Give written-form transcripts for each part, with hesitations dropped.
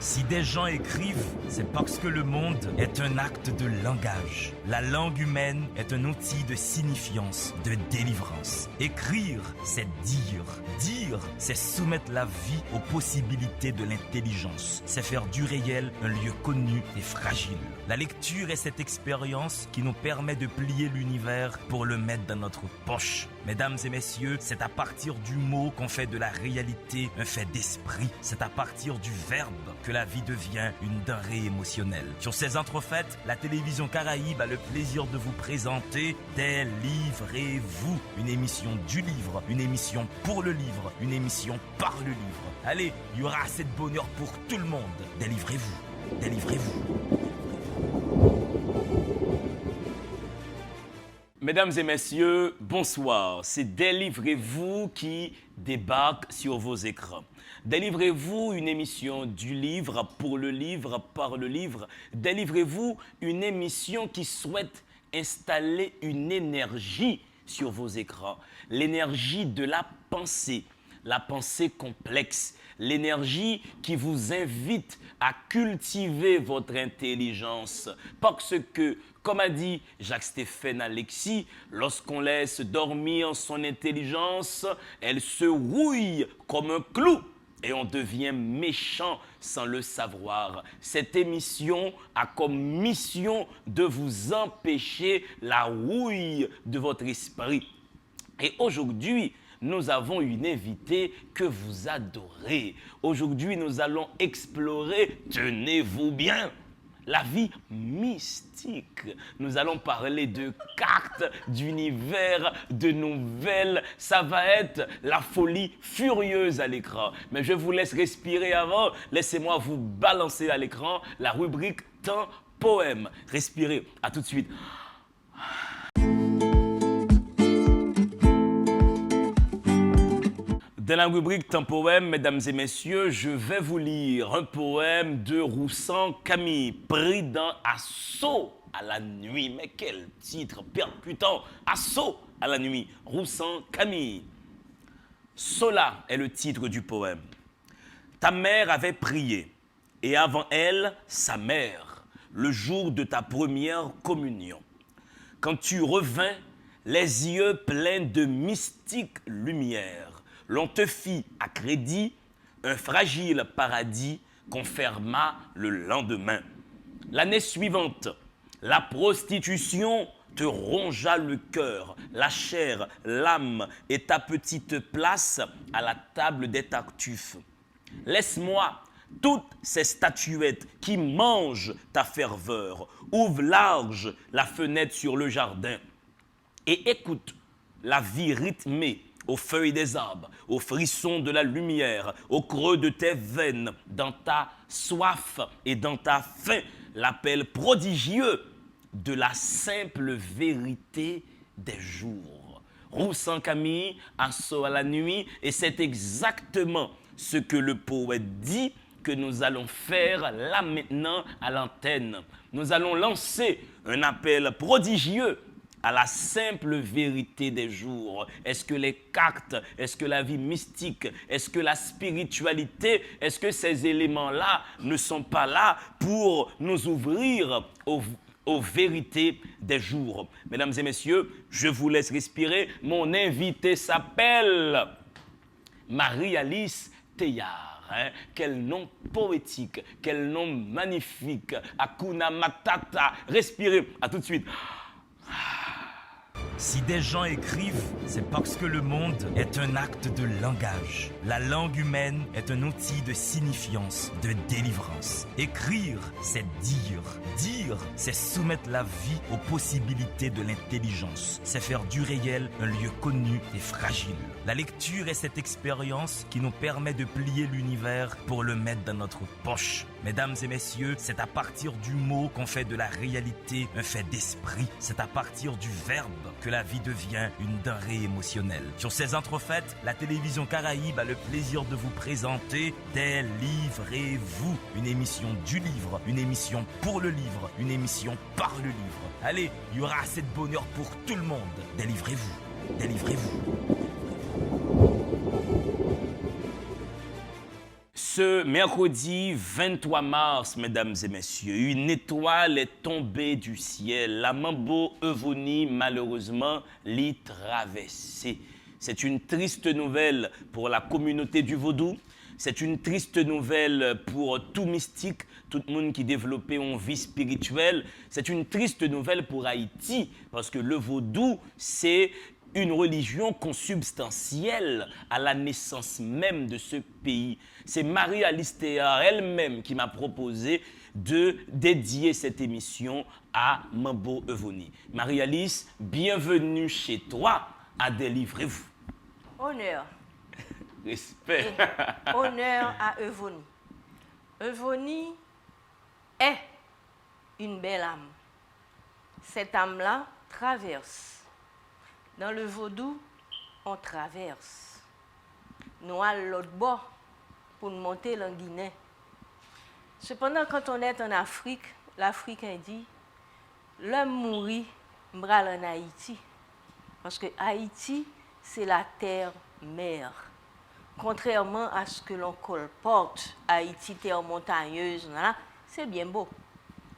Si des gens écrivent, c'est parce que le monde est un acte de langage. La langue humaine est un outil de signifiance, de délivrance. Écrire, c'est dire. Dire, c'est soumettre la vie aux possibilités de l'intelligence. C'est faire du réel un lieu connu et fragile. La lecture est cette expérience qui nous permet de plier l'univers pour le mettre dans notre poche. Mesdames et messieurs, c'est à partir du mot qu'on fait de la réalité un fait d'esprit. C'est à partir du verbe que la vie devient une denrée émotionnelle. Sur ces entrefaites, la télévision Caraïbe a le plaisir de vous présenter Délivrez-vous, une émission du livre, une émission pour le livre, une émission par le livre. Allez, il y aura assez de bonheur pour tout le monde. Délivrez-vous, délivrez-vous. Mesdames et messieurs, bonsoir. C'est Délivrez-vous qui débarque sur vos écrans. Délivrez-vous, une émission du livre, pour le livre, par le livre. Délivrez-vous, une émission qui souhaite installer une énergie sur vos écrans. L'énergie de la pensée complexe. L'énergie qui vous invite à cultiver votre intelligence. Parce que, comme a dit Jacques-Stéphane Alexis, lorsqu'on laisse dormir son intelligence, elle se rouille comme un clou et on devient méchant sans le savoir. Cette émission a comme mission de vous empêcher la rouille de votre esprit. Et aujourd'hui, nous avons une invitée que vous adorez. Aujourd'hui, nous allons explorer, tenez-vous bien, la vie mystique. Nous allons parler de cartes, d'univers, de nouvelles. Ça va être la folie furieuse à l'écran. Mais je vous laisse respirer avant. Laissez-moi vous balancer à l'écran la rubrique Temps Poème. Respirez. À tout de suite. Dans la rubrique Temps Poème, mesdames et messieurs, je vais vous lire un poème de Roussan Camille, pris dans Assaut à la nuit. Mais quel titre percutant! Assaut à la nuit, Roussan Camille. Sola est le titre du poème. Ta mère avait prié, et avant elle, sa mère, le jour de ta première communion. Quand tu revins, les yeux pleins de mystique lumière, l'on te fit à crédit un fragile paradis qu'on ferma le lendemain. L'année suivante, la prostitution te rongea le cœur, la chair, l'âme et ta petite place à la table des tartuffes. Laisse-moi toutes ces statuettes qui mangent ta ferveur. Ouvre large la fenêtre sur le jardin et écoute la vie rythmée aux feuilles des arbres, aux frissons de la lumière, au creux de tes veines, dans ta soif et dans ta faim, l'appel prodigieux de la simple vérité des jours. Roussan Camille, Assaut à la nuit, et c'est exactement ce que le poète dit que nous allons faire là maintenant à l'antenne. Nous allons lancer un appel prodigieux à la simple vérité des jours. Est-ce que les cartes, est-ce que la vie mystique, est-ce que la spiritualité, est-ce que ces éléments-là ne sont pas là pour nous ouvrir aux vérités des jours? Mesdames et messieurs, je vous laisse respirer. Mon invité s'appelle Marie-Alice Théard. Quel nom poétique, quel nom magnifique. Hakuna Matata. Respirez. À tout de suite. Si des gens écrivent, c'est parce que le monde est un acte de langage. La langue humaine est un outil de signifiance, de délivrance. Écrire, c'est dire. Dire, c'est soumettre la vie aux possibilités de l'intelligence. C'est faire du réel un lieu connu et fragile. La lecture est cette expérience qui nous permet de plier l'univers pour le mettre dans notre poche. Mesdames et messieurs, c'est à partir du mot qu'on fait de la réalité un fait d'esprit. C'est à partir du verbe que la vie devient une denrée émotionnelle. Sur ces entrefaites, la télévision Caraïbe a le plaisir de vous présenter Délivrez-vous, une émission du livre, une émission pour le livre, une émission par le livre. Allez, il y aura assez de bonheur pour tout le monde. Délivrez-vous, délivrez-vous. Ce mercredi 23 mars, mesdames et messieurs, une étoile est tombée du ciel. La Mambo Evoni, malheureusement, l'y traversée. C'est une triste nouvelle pour la communauté du vaudou. C'est une triste nouvelle pour tout mystique, tout le monde qui développait une vie spirituelle. C'est une triste nouvelle pour Haïti, parce que le vaudou, c'est une religion consubstantielle à la naissance même de ce pays. C'est Marie-Alice Théard elle-même qui m'a proposé de dédier cette émission à Mambo Evoni. Marie-Alice, bienvenue chez toi à Délivrez-vous. Honneur. Respect. Et honneur à Evoni. Evoni est une belle âme. Cette âme-là traverse. Dans le vaudou, on traverse. Nous allons l'autre bord pour monter en Guinée. Cependant, quand on est en Afrique, l'Africain dit l'homme mourit, m'bral en Haïti. Parce que Haïti, c'est la terre-mère. Contrairement à ce que l'on colporte, Haïti, terre montagneuse, c'est bien beau.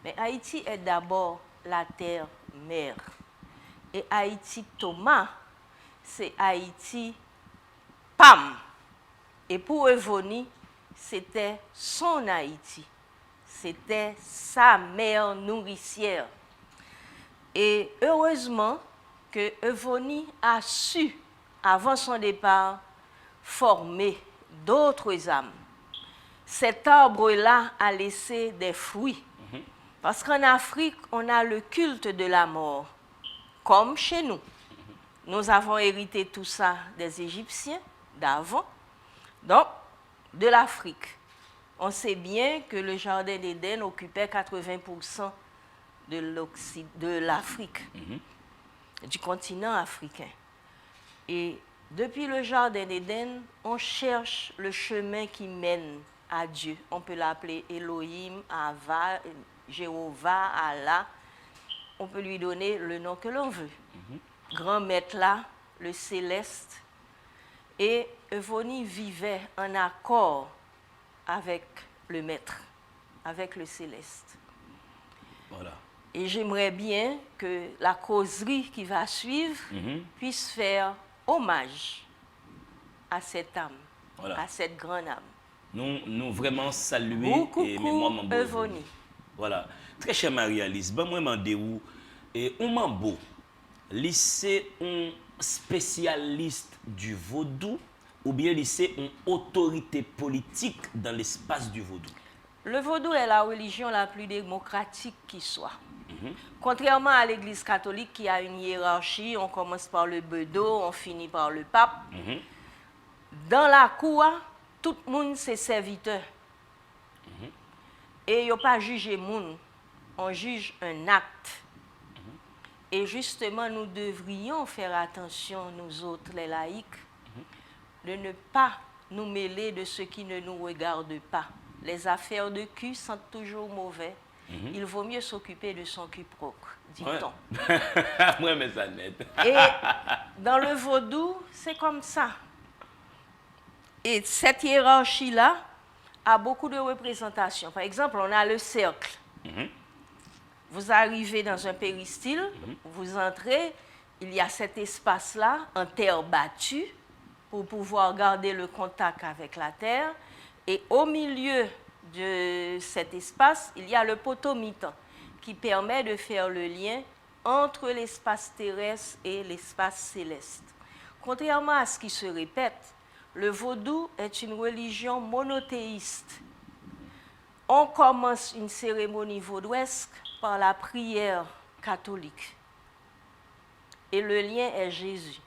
Mais Haïti est d'abord la terre-mère. Et Haïti Thomas, c'est Haïti Pam. Et pour Evoni, c'était son Haïti. C'était sa mère nourricière. Et heureusement que Evoni a su, avant son départ, former d'autres âmes. Cet arbre-là a laissé des fruits. Parce qu'en Afrique, on a le culte de la mort. Comme chez nous. Nous avons hérité tout ça des Égyptiens d'avant, donc de l'Afrique. On sait bien que le jardin d'Éden occupait 80% de l'Afrique, du continent africain. Et depuis le jardin d'Éden, on cherche le chemin qui mène à Dieu. On peut l'appeler Elohim, Ava, Jéhovah, Allah. On peut lui donner le nom que l'on veut. Grand maître là, le céleste. Et Evoni vivait en accord avec le maître, avec le céleste. Voilà. Et j'aimerais bien que la causerie qui va suivre puisse faire hommage à cette âme, Voilà. à cette grande âme. Nous vraiment saluer Beaucoup et mémoire Mambo Evoni. Voilà. Très chère Marie-Alice, ben moi demandé où et un Mambo, c'est un spécialiste du vaudou ou bien c'est une autorité politique dans l'espace du vaudou? Le vaudou est la religion la plus démocratique qui soit. Contrairement à l'Église catholique qui a une hiérarchie, on commence par le bedeau, on finit par le pape. Dans la cour, tout le monde c'est serviteur. Et il n'y a pas jugé monde, on juge un acte. Et justement, nous devrions faire attention, nous autres, les laïcs, de ne pas nous mêler de ce qui ne nous regarde pas. Les affaires de cul sentent toujours mauvais. Il vaut mieux s'occuper de son cul propre, dit-on. Moi, mais ça net. Et dans le vaudou, c'est comme ça. Et cette hiérarchie-là a beaucoup de représentations. Par exemple, on a le cercle. Vous arrivez dans un péristyle, vous entrez, il y a cet espace-là, en terre battue, pour pouvoir garder le contact avec la terre. Et au milieu de cet espace, il y a le potomite qui permet de faire le lien entre l'espace terrestre et l'espace céleste. Contrairement à ce qui se répète, le vaudou est une religion monothéiste. On commence une cérémonie vaudouesque par la prière catholique. Et le lien est Jésus.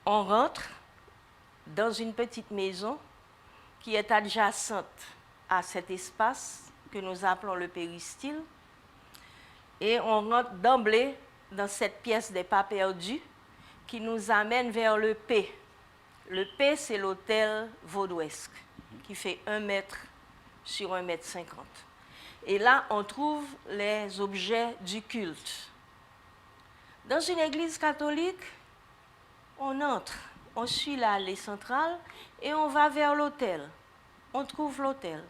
On rentre dans une petite maison qui est adjacente à cet espace que nous appelons le péristyle. Et on rentre d'emblée dans cette pièce des pas perdus qui nous amène vers le P. Le P, c'est l'autel vaudouesque qui fait 1 mètre sur 1,50 m. Et là, on trouve les objets du culte. Dans une église catholique, on entre, on suit l'allée centrale et on va vers l'autel. On trouve l'autel.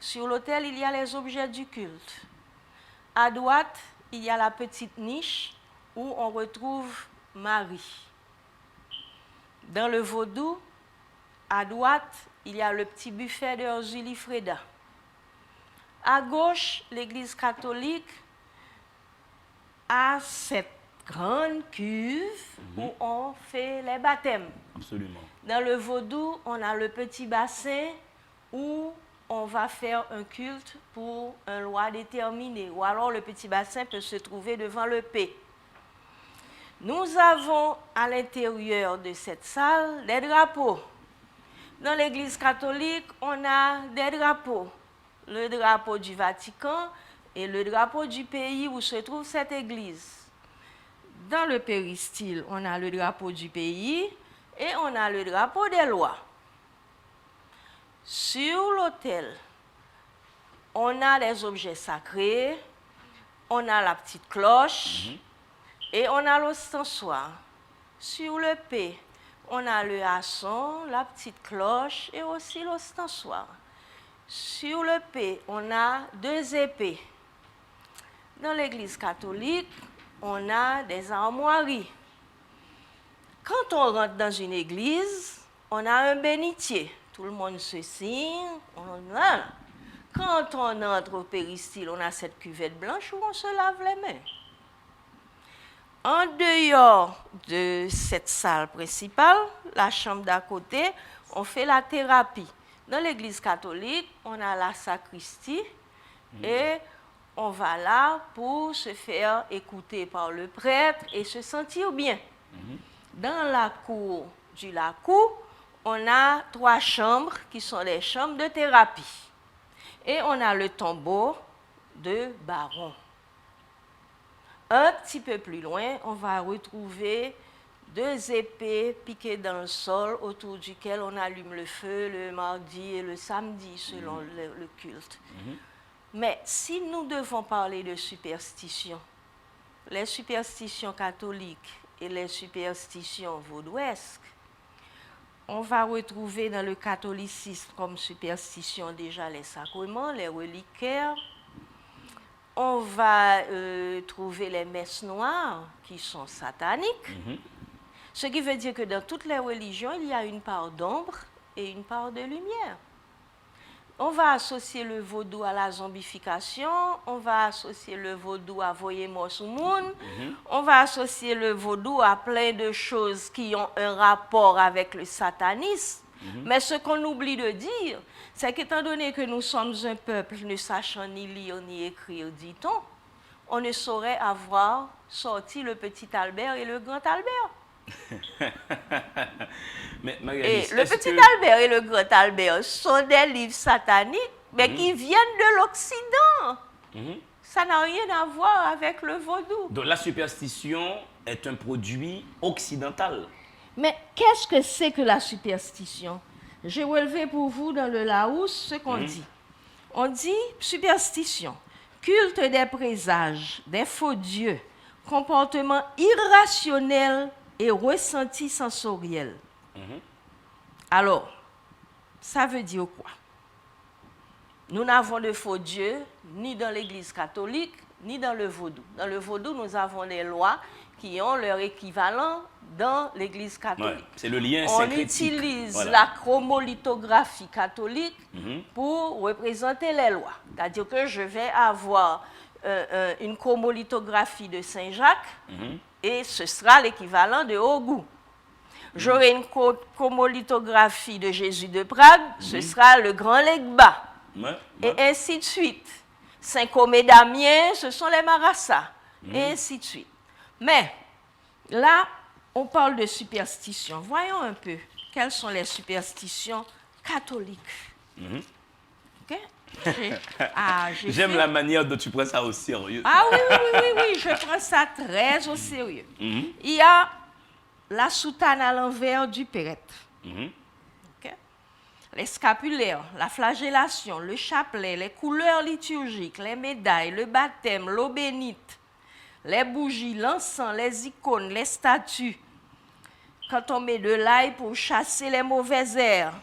Sur l'autel, il y a les objets du culte. À droite, il y a la petite niche où on retrouve Marie. Dans le vaudou, à droite, il y a le petit buffet de Zulifreda. À gauche, l'Église catholique a cette grande cuve où on fait les baptêmes. Absolument. Dans le vaudou, on a le petit bassin où on va faire un culte pour un loi déterminé. Ou alors le petit bassin peut se trouver devant le P. Nous avons à l'intérieur de cette salle des drapeaux. Dans l'Église catholique, on a des drapeaux. Le drapeau du Vatican et le drapeau du pays où se trouve cette église. Dans le péristyle, on a le drapeau du pays et on a le drapeau des lois. Sur l'autel, on a les objets sacrés, on a la petite cloche et on a l'ostensoir. Sur le P, on a le haçon, la petite cloche et aussi l'ostensoir. Sur le P, on a 2 épées. Dans l'Église catholique, on a des armoiries. Quand on rentre dans une église, on a un bénitier. Tout le monde se signe. Quand on entre au péristyle, on a cette cuvette blanche où on se lave les mains. En dehors de cette salle principale, la chambre d'à côté, on fait la thérapie. Dans l'Église catholique, on a la sacristie et on va là pour se faire écouter par le prêtre et se sentir bien. Dans la cour du Lacou, on a 3 chambres qui sont les chambres de thérapie. Et on a le tombeau de Baron. Un petit peu plus loin, on va retrouver 2 épées piquées dans le sol autour duquel on allume le feu le mardi et le samedi selon le culte. Mais si nous devons parler de superstition, les superstitions catholiques et les superstitions vaudouesques, on va retrouver dans le catholicisme comme superstition déjà les sacrements, les reliquaires. On va trouver les messes noires qui sont sataniques. Ce qui veut dire que dans toutes les religions, il y a une part d'ombre et une part de lumière. On va associer le vaudou à la zombification, on va associer le vaudou à Voyez-moi sous monde, on va associer le vaudou à plein de choses qui ont un rapport avec le satanisme. Mais ce qu'on oublie de dire, c'est qu'étant donné que nous sommes un peuple ne sachant ni lire ni écrire, dit-on, on ne saurait avoir sorti le petit Albert et le grand Albert. Mais Marie, Et le petit Albert et le grand Albert sont des livres sataniques, mais qui viennent de l'Occident. Ça n'a rien à voir avec le vaudou. Donc la superstition est un produit occidental. Mais qu'est-ce que c'est que la superstition? J'ai relevé pour vous dans le Larousse ce qu'on dit. On dit superstition, culte des présages, des faux dieux, comportement irrationnel et ressenti sensoriel. Alors, ça veut dire quoi? Nous n'avons de faux dieux ni dans l'Église catholique, ni dans le vaudou. Dans le vaudou, nous avons des lois qui ont leur équivalent dans l'Église catholique. Ouais, c'est le lien On syncrétique. utilise la chromolithographie catholique pour représenter les lois. C'est-à-dire que je vais avoir une chromolithographie de Saint-Jacques et ce sera l'équivalent de Ogou. J'aurai une chromolithographie de Jésus de Prague, ce sera le grand Legba. Et ainsi de suite. Saint-Comé d'Amiens, ce sont les Marassas. Et ainsi de suite. Mais là, on parle de superstition. Voyons un peu quelles sont les superstitions catholiques. OK? J'aime la manière dont tu prends ça au sérieux. Ah oui, je prends ça très au sérieux. Il y a la soutane à l'envers du prêtre. Okay? Les scapulaires, la flagellation, le chapelet, les couleurs liturgiques, les médailles, le baptême, l'eau bénite, les bougies, l'encens, les icônes, les statues. quand on met de l'ail pour chasser les mauvaises herbes.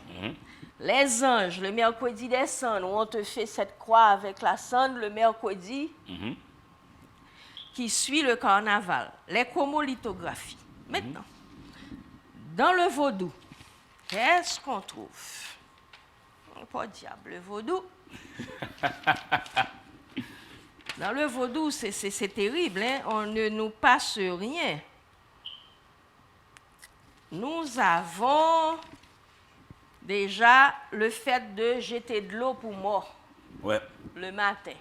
Les anges, le mercredi des cendres, où on te fait cette croix avec la cendre le mercredi qui suit le carnaval. Les chromolithographies. Maintenant, dans le vaudou, qu'est-ce qu'on trouve? Pas diable, le vaudou. Dans le vaudou, c'est terrible, hein? On ne nous passe rien. Nous avons déjà le fait de jeter de l'eau pour mort le matin.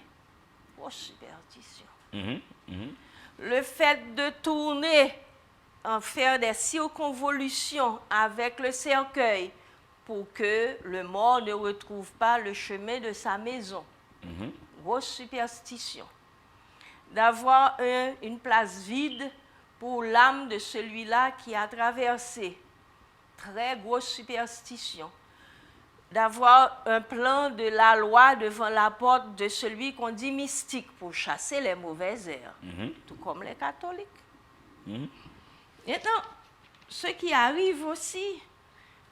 Oh, superstition. Le fait de tourner, en faire des circonvolutions avec le cercueil pour que le mort ne retrouve pas le chemin de sa maison. Grosse superstition. D'avoir une place vide pour l'âme de celui-là qui a traversé. Très grosse superstition. D'avoir un plan de la loi devant la porte de celui qu'on dit mystique pour chasser les mauvaises herbes, tout comme les catholiques. Maintenant, ce qui arrive aussi,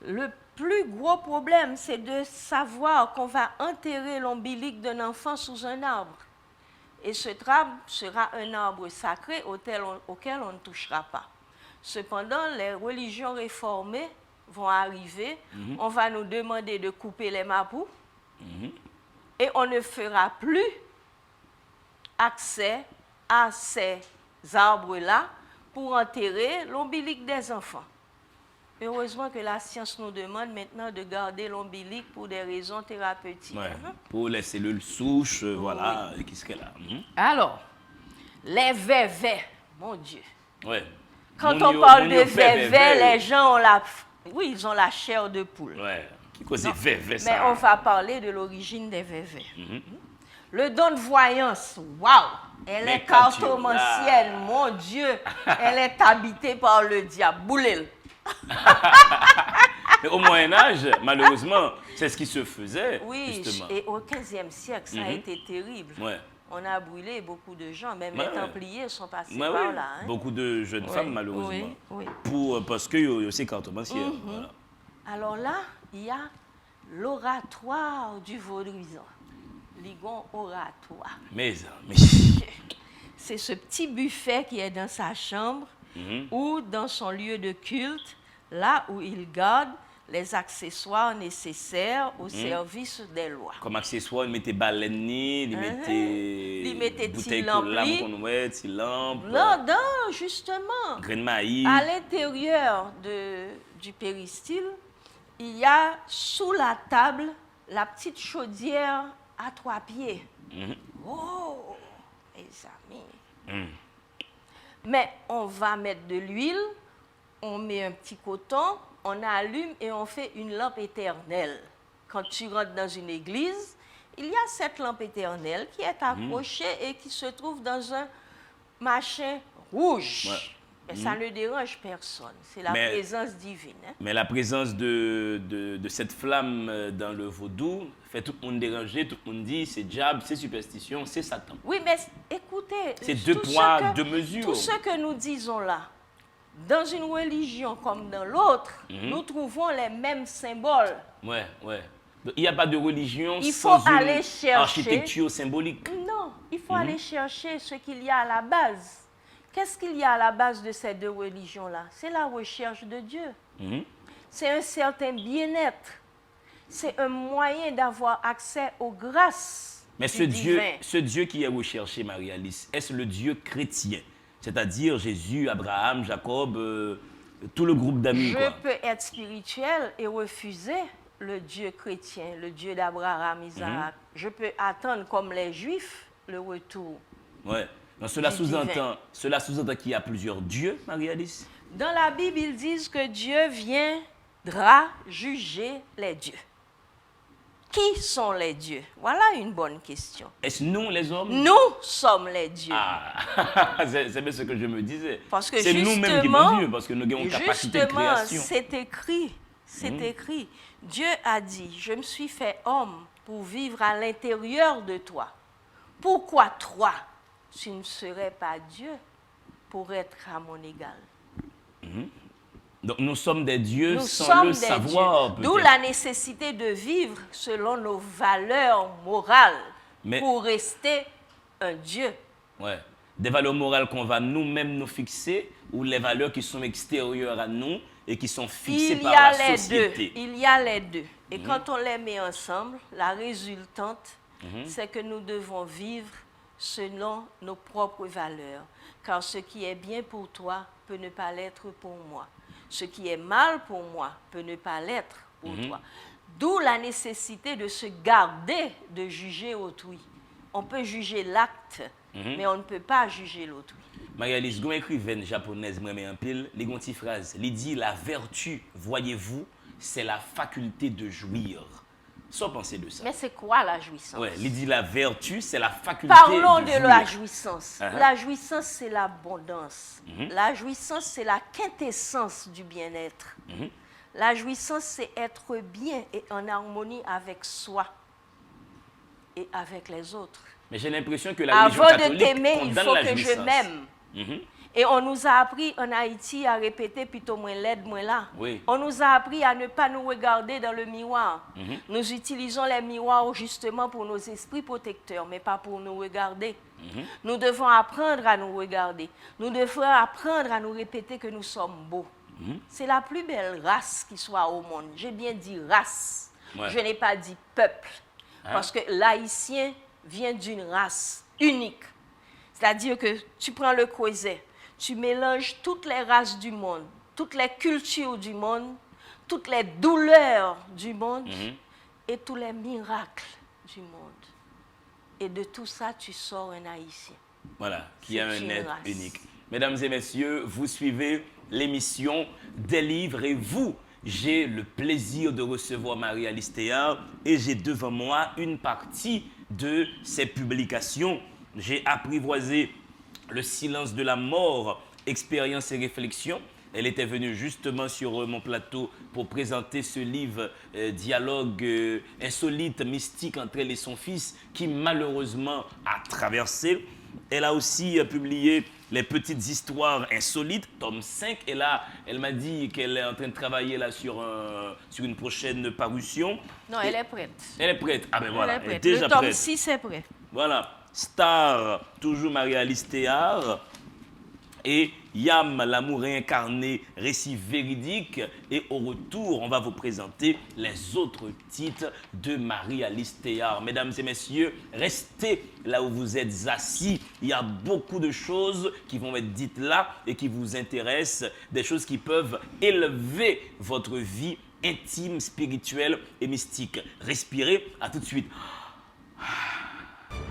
le plus gros problème, c'est de savoir qu'on va enterrer l'ombilic d'un enfant sous un arbre. Et ce arbre sera un arbre sacré auquel on ne touchera pas. Cependant, les religions réformées vont arriver, on va nous demander de couper les mapous et on ne fera plus accès à ces arbres-là pour enterrer l'ombilic des enfants. Heureusement que la science nous demande maintenant de garder l'ombilic pour des raisons thérapeutiques. Pour les cellules souches, voilà, qui seraient là. Alors, les vévés, mon Dieu. Quand Mon on parle Dieu, de vévés, les gens ont la... Oui, ils ont la chair de poule. Qui cause des vévés, ça? Mais on va parler de l'origine des vévés. Le don de voyance, waouh! Elle est cartomancienne, mon Dieu! Elle est habitée par le diable. Boulel. Mais au Moyen-Âge, malheureusement, c'est ce qui se faisait, justement. Et au XVe siècle, ça a été terrible. On a brûlé beaucoup de gens, même les Templiers sont passés par là. Hein. Beaucoup de jeunes femmes, malheureusement. Parce qu'il y a aussi cartomanciens. Voilà. Alors là, il y a l'oratoire du vaudouisant. Ligon oratoire. Mais c'est ce petit buffet qui est dans sa chambre ou dans son lieu de culte, là où il garde les accessoires nécessaires au service des lois. Comme accessoires, il mettait baleine, il mettait bouteille de lampe. Non, justement. Grain de maïs. À l'intérieur du péristyle, il y a sous la table la petite chaudière à 3 pieds. Oh, mes amis. Mais on va mettre de l'huile, on met un petit coton, on allume et on fait une lampe éternelle. Quand tu rentres dans une église, il y a cette lampe éternelle qui est accrochée et qui se trouve dans un machin rouge. Mais ça ne dérange personne. C'est la présence divine. Hein? Mais la présence de cette flamme dans le vaudou fait tout le monde déranger, tout le monde dit c'est diable, c'est superstition, c'est Satan. Oui, mais écoutez, c'est 2 poids, 2 mesures. Tout ce que nous disons là, dans une religion comme dans l'autre, nous trouvons les mêmes symboles. Il n'y a pas de religion sans une architecture symbolique. Non, il faut aller chercher ce qu'il y a à la base. Qu'est-ce qu'il y a à la base de ces 2 religions-là? C'est la recherche de Dieu. C'est un certain bien-être. C'est un moyen d'avoir accès aux grâces. Mais ce Dieu qui est recherché, Marie-Alice, est-ce le Dieu chrétien? C'est-à-dire Jésus, Abraham, Jacob, tout le groupe d'amis. Je peux être spirituel et refuser le Dieu chrétien, le Dieu d'Abraham, Isaac. Je peux attendre, comme les Juifs, le retour. Donc cela sous-entend qu'il y a plusieurs dieux, Marie-Alice? Dans la Bible, ils disent que Dieu viendra juger les dieux. Qui sont les dieux? Voilà une bonne question. Est-ce nous, les hommes? Nous sommes les dieux. C'est bien ce que je me disais. Parce que c'est nous-mêmes qui sommes Dieu, parce que nous avons une capacité de création. C'est écrit. C'est écrit. Dieu a dit, je me suis fait homme pour vivre à l'intérieur de toi. Pourquoi toi, tu ne serais pas Dieu pour être à mon égal? Donc nous sommes des dieux Nous sans sommes le des savoir. dieux. D'où peut-être. la nécessité de vivre selon nos valeurs morales Mais- pour rester un Dieu. Ouais. Des valeurs morales qu'on va nous-mêmes nous fixer ou les valeurs qui sont extérieures à nous et qui sont fixées Il y par a la les société. deux. Il y a les deux. Et quand on les met ensemble, la résultante, c'est que nous devons vivre selon nos propres valeurs. Car ce qui est bien pour toi peut ne pas l'être pour moi. Ce qui est mal pour moi peut ne pas l'être pour toi. D'où la nécessité de se garder de juger autrui. On peut juger l'acte, mais on ne peut pas juger l'autrui. Marie-Alice, une écrivaine japonaise, moi, mais en pile, les une petite phrase. Elle dit la vertu, voyez-vous, c'est la faculté de jouir. Sans penser de ça. Mais c'est quoi la jouissance? Ouais, il dit la vertu, c'est la faculté Parlons de de jouir. la jouissance. Uh-huh. La jouissance, c'est l'abondance. La jouissance, c'est la quintessence du bien-être. La jouissance, c'est être bien et en harmonie avec soi et avec les autres. Mais j'ai l'impression que la religion Avant de catholique t'aimer, il condamne faut la que je jouissance. m'aime. Et on nous a appris en Haïti à répéter plutôt moins laide, moins là. Oui. On nous a appris à ne pas nous regarder dans le miroir. Nous utilisons les miroirs justement pour nos esprits protecteurs, mais pas pour nous regarder. Nous devons apprendre à nous regarder. Nous devons apprendre à nous répéter que nous sommes beaux. C'est la plus belle race qui soit au monde. J'ai bien dit race. Ouais. Je n'ai pas dit peuple. Parce que l'haïtien vient d'une race unique. C'est-à-dire que tu prends le creuset, tu mélanges toutes les races du monde, toutes les cultures du monde, toutes les douleurs du monde et tous les miracles du monde. Et de tout ça, tu sors un haïtien. Voilà, qui a C'est un une être race. unique. Mesdames et messieurs, vous suivez l'émission Délivrez-vous. J'ai le plaisir de recevoir Marie-Alice Théard et j'ai devant moi une partie de ses publications. J'ai apprivoisé Le silence de la mort, expérience et réflexion. Elle était venue justement sur mon plateau pour présenter ce livre dialogue insolite, mystique entre elle et son fils, qui malheureusement a traversé. Elle a aussi publié Les petites histoires insolites, tome 5. Et là, elle m'a dit qu'elle est en train de travailler là sur une prochaine parution. Non, elle est prête. Elle est prête. Ah ben voilà, Elle est elle est prête. déjà Le tome prête. 6 est prêt. Voilà, Star, toujours Marie-Alice Théard. Et Yam, l'amour réincarné, récit véridique. Et au retour, on va vous présenter les autres titres de Marie-Alice Théard. Mesdames et messieurs, restez là où vous êtes assis. Il y a beaucoup de choses qui vont être dites là et qui vous intéressent. Des choses qui peuvent élever votre vie intime, spirituelle et mystique. Respirez, à tout de suite.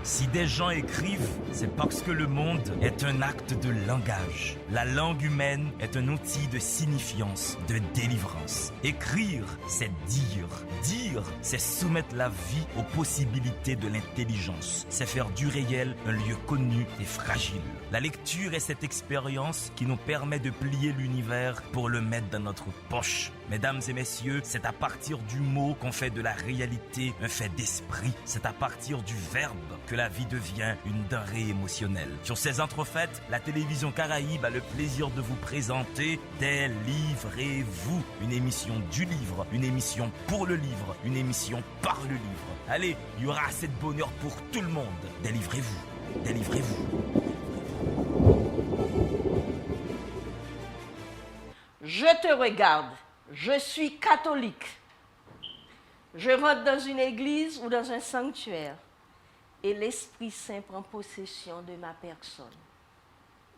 Si des gens écrivent, c'est parce que le monde est un acte de langage. La langue humaine est un outil de signifiance, de délivrance. Écrire, c'est dire. Dire, c'est soumettre la vie aux possibilités de l'intelligence. C'est faire du réel un lieu connu et fragile. La lecture est cette expérience qui nous permet de plier l'univers pour le mettre dans notre poche. Mesdames et messieurs, c'est à partir du mot qu'on fait de la réalité un fait d'esprit. C'est à partir du verbe que la vie devient une denrée émotionnelle. Sur ces entrefaites, la télévision Caraïbe a le plaisir de vous présenter Délivrez-vous, une émission du livre, une émission pour le livre, une émission par le livre. Allez, il y aura assez de bonheur pour tout le monde. Délivrez-vous, délivrez-vous. Je te regarde. Je suis catholique. Je rentre dans une église ou dans un sanctuaire et l'Esprit Saint prend possession de ma personne.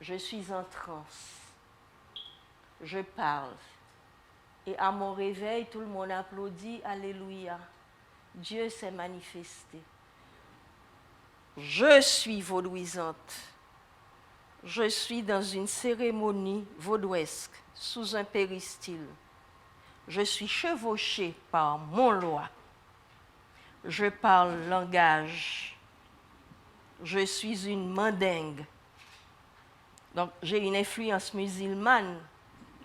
Je suis en transe. Je parle. Et à mon réveil, tout le monde applaudit. Alléluia. Dieu s'est manifesté. Je suis vaudouisante. Je suis dans une cérémonie vaudouesque, sous un péristyle. Je suis chevauchée par mon loi. Je parle langage. Je suis une mandingue. Donc, j'ai une influence musulmane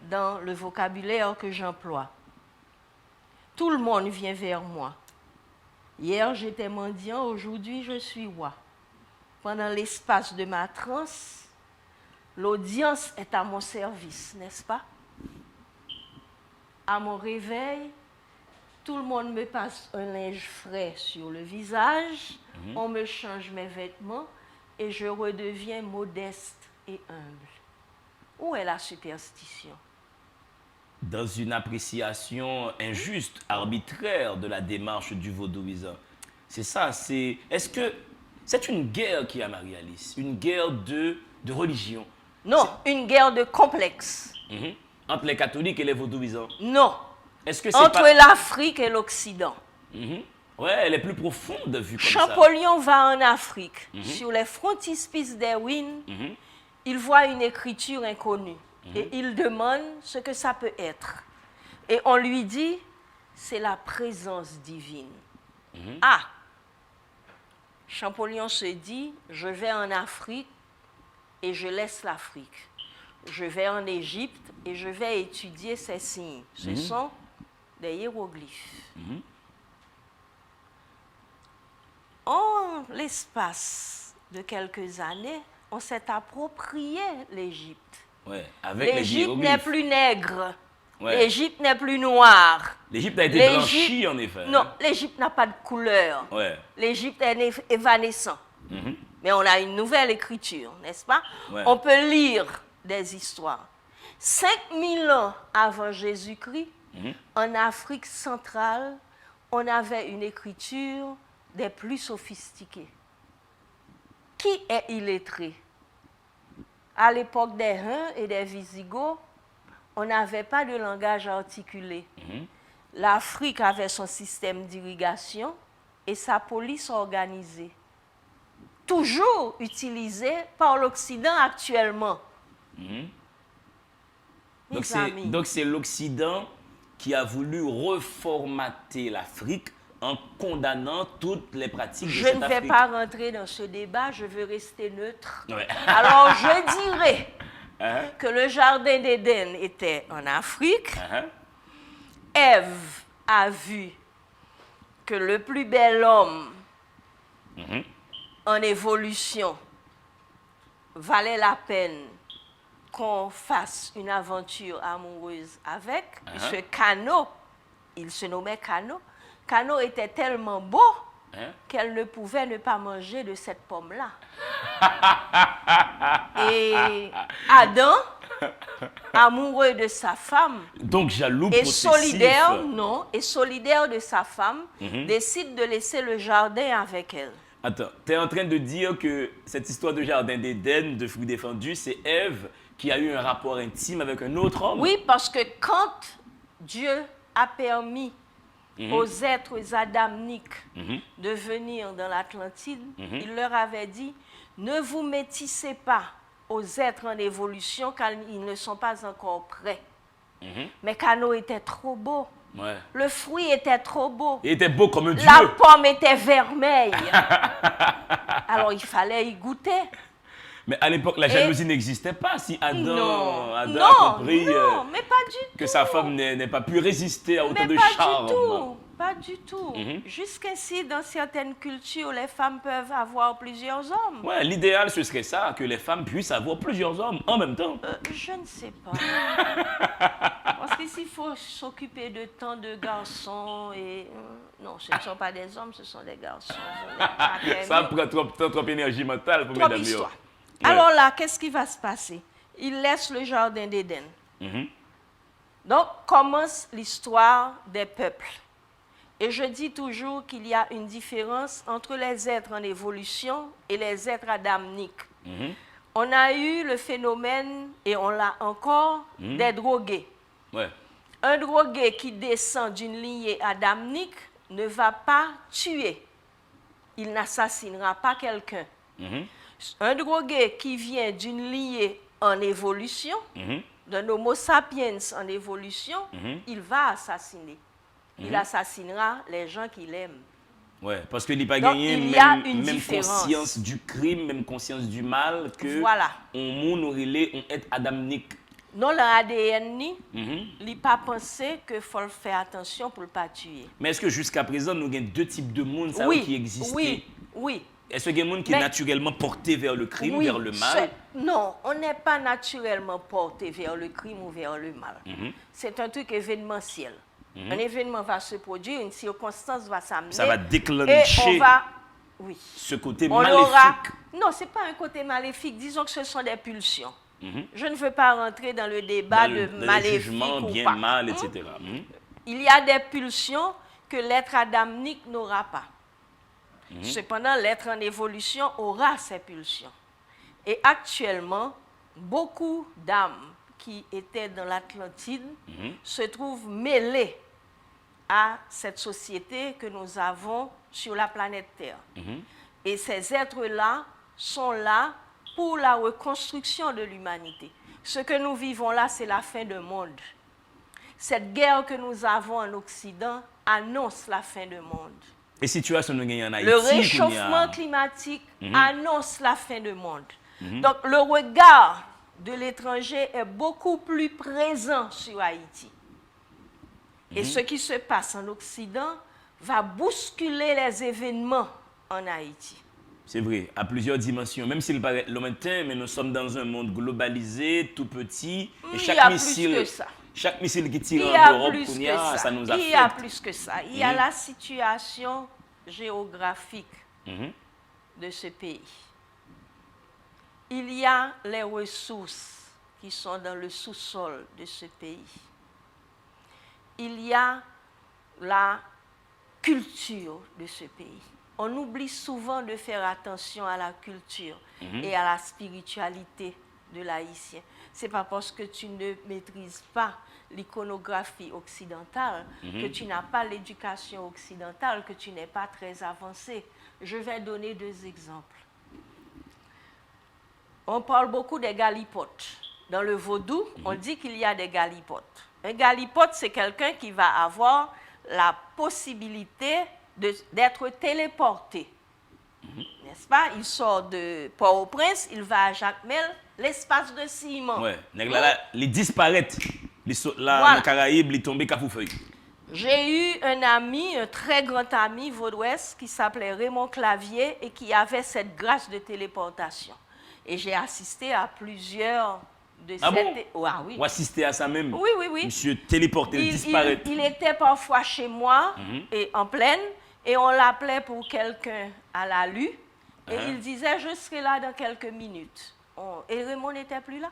dans le vocabulaire que j'emploie. Tout le monde vient vers moi. Hier, j'étais mendiant, aujourd'hui, je suis roi. Pendant l'espace de ma transe, l'audience est à mon service, n'est-ce pas? À mon réveil, tout le monde me passe un linge frais sur le visage, on me change mes vêtements et je redeviens modeste et humble. Où est la superstition? Dans une appréciation injuste, arbitraire de la démarche du vaudouisant. C'est ça, c'est... Est-ce que c'est une guerre qui a Marie-Alice? Une guerre de religion? Non, une guerre de complexe. Entre les catholiques et les vaudouisants? Non, Est-ce que c'est entre pas... l'Afrique et l'Occident. Ouais, elle est plus profonde vue comme ça. Champollion va en Afrique. Sur les frontispices des ruines, il voit une écriture inconnue. Et il demande ce que ça peut être. Et on lui dit, c'est la présence divine. Ah! Champollion se dit, je vais en Afrique et je laisse l'Afrique. Je vais en Égypte et je vais étudier ces signes. Ce sont des hiéroglyphes. En l'espace de quelques années, on s'est approprié l'Égypte. Ouais, avec les L'Égypte n'est hiéroglyphes. plus nègre. Ouais. L'Égypte n'est plus noire. L'Égypte a été L'Égypte- blanchie, en effet. Non, l'Égypte n'a pas de couleur. Ouais. L'Égypte est évanescent. Mais on a une nouvelle écriture, n'est-ce pas? Ouais. On peut lire des histoires. 5000 ans avant Jésus-Christ, en Afrique centrale, on avait une écriture des plus sophistiquées. Qui est illettré? À l'époque des Huns et des Visigoths, on n'avait pas de langage articulé. L'Afrique avait son système d'irrigation et sa police organisée. Toujours utilisée par l'Occident actuellement. Mes amis. Donc c'est l'Occident qui a voulu reformater l'Afrique en condamnant toutes les pratiques de Je cette ne vais Afrique. pas rentrer dans ce débat, je veux rester neutre. Ouais. Alors je dirais Hein? que le jardin d'Éden était en Afrique. Hein? Ève a vu que le plus bel homme en évolution valait la peine qu'on fasse une aventure amoureuse avec. Ce Cano, il se nommait Cano. Cano était tellement beau qu'elle ne pouvait ne pas manger de cette pomme-là. Et Adam, amoureux de sa femme, Donc jaloux et possessif. solidaire, non, et solidaire de sa femme, décide de laisser le jardin avec elle. Attends, tu es en train de dire que cette histoire de jardin d'Éden, de fruits défendus, c'est Ève qui a eu un rapport intime avec un autre homme? Oui, parce que quand Dieu a permis aux êtres adamniques de venir dans l'Atlantide, il leur avait dit, ne vous métissez pas aux êtres en évolution car ils ne sont pas encore prêts. Mais Cano était trop beau. Ouais. Le fruit était trop beau. Il était beau comme un dieu. La pomme était vermeille. Alors il fallait y goûter. Mais à l'époque, la jalousie n'existait pas. Si Adam, Non, Adam non, a compris non, mais pas du tout. que sa femme n'a pas pu résister à autant Mais de pas charme. du tout, pas du tout. Jusqu'ici, dans certaines cultures, les femmes peuvent avoir plusieurs hommes. Ouais, l'idéal, ce serait ça, que les femmes puissent avoir plusieurs hommes en même temps. Je ne sais pas. Parce qu'ici, il faut s'occuper de tant de garçons et... non, ce ne sont pas des hommes, ce sont des garçons. Je n'ai pas Ça aimé. prend trop énergie mentale pour Trop mesdames. d'histoires. Ouais. Alors là, qu'est-ce qui va se passer? Il laisse le jardin d'Éden. Donc, commence l'histoire des peuples. Et je dis toujours qu'il y a une différence entre les êtres en évolution et les êtres adamniques. On a eu le phénomène, et on l'a encore, des drogués. Ouais. Un drogué qui descend d'une lignée adamnique ne va pas tuer. Il n'assassinera pas quelqu'un. Un drogué qui vient d'une lignée en évolution, d'un homo sapiens en évolution, il va assassiner. Il assassinera les gens qu'il aime. Ouais, parce qu'il n'a pas Donc, gagné il y a même, une même différence. conscience du crime, même conscience du mal que Voilà. on moun relé, on est adamnique. Non, l'ADN, il n'a pas pensé qu'il faut faire attention pour ne pas tuer. Mais est-ce que jusqu'à présent, nous avons deux types de monde ça, qui existent? Oui. Est-ce qu'il y a des gens qui sont naturellement portés vers le crime, Oui, vers le mal? Non, on n'est pas naturellement porté vers le crime ou vers le mal. C'est un truc événementiel. Un événement va se produire, une circonstance va s'amener. Ça va Et déclencher on va, oui. ce côté On maléfique. aura... Non, ce n'est pas un côté maléfique. Disons que ce sont des pulsions. Je ne veux pas rentrer dans le débat Dans de le maléfique jugement, ou bien, pas. mal, etc. Il y a des pulsions que l'être adamique n'aura pas. Cependant, l'être en évolution aura ces pulsions. Et actuellement, beaucoup d'âmes qui étaient dans l'Atlantide se trouvent mêlées à cette société que nous avons sur la planète Terre. Et ces êtres-là sont là pour la reconstruction de l'humanité. Ce que nous vivons là, c'est la fin du monde. Cette guerre que nous avons en Occident annonce la fin du monde. Et situation nous gagne en Haïti. Le réchauffement climatique annonce la fin du monde. Donc le regard de l'étranger est beaucoup plus présent sur Haïti. Et ce qui se passe en Occident va bousculer les événements en Haïti. C'est vrai, à plusieurs dimensions. Même s'il paraît lointain, mais nous sommes dans un monde globalisé, tout petit. Et Il y a plus que ça. Chaque missile qui tire Il en y a Europe, plus que ça nous affecte. Il y a plus que ça. Il y a la situation géographique de ce pays. Il y a les ressources qui sont dans le sous-sol de ce pays. Il y a la culture de ce pays. On oublie souvent de faire attention à la culture et à la spiritualité de l'haïtien. Ce n'est pas parce que tu ne maîtrises pas l'iconographie occidentale, que tu n'as pas l'éducation occidentale, que tu n'es pas très avancé. Je vais donner 2 exemples. On parle beaucoup des galipotes. Dans le vaudou, on dit qu'il y a des galipotes. Un galipote, c'est quelqu'un qui va avoir la possibilité d'être téléporté. N'est-ce pas? Il sort de Port-au-Prince, il va à Jacmel, l'espace de 6 mois. Ouais, il disparaît. Là, dans les Caraïbes, il tombe à Foufeuille. J'ai eu un ami, un très grand ami vaudouest, qui s'appelait Raymond Clavier et qui avait cette grâce de téléportation. Et j'ai assisté à plusieurs de Ah bon? Oui. Ou assister à ça même? Oui. Monsieur téléporté, il disparaît. Il était parfois chez moi, et en plaine, et on l'appelait pour quelqu'un à la lue, et il disait « je serai là dans quelques minutes ». Et Raymond n'était plus là.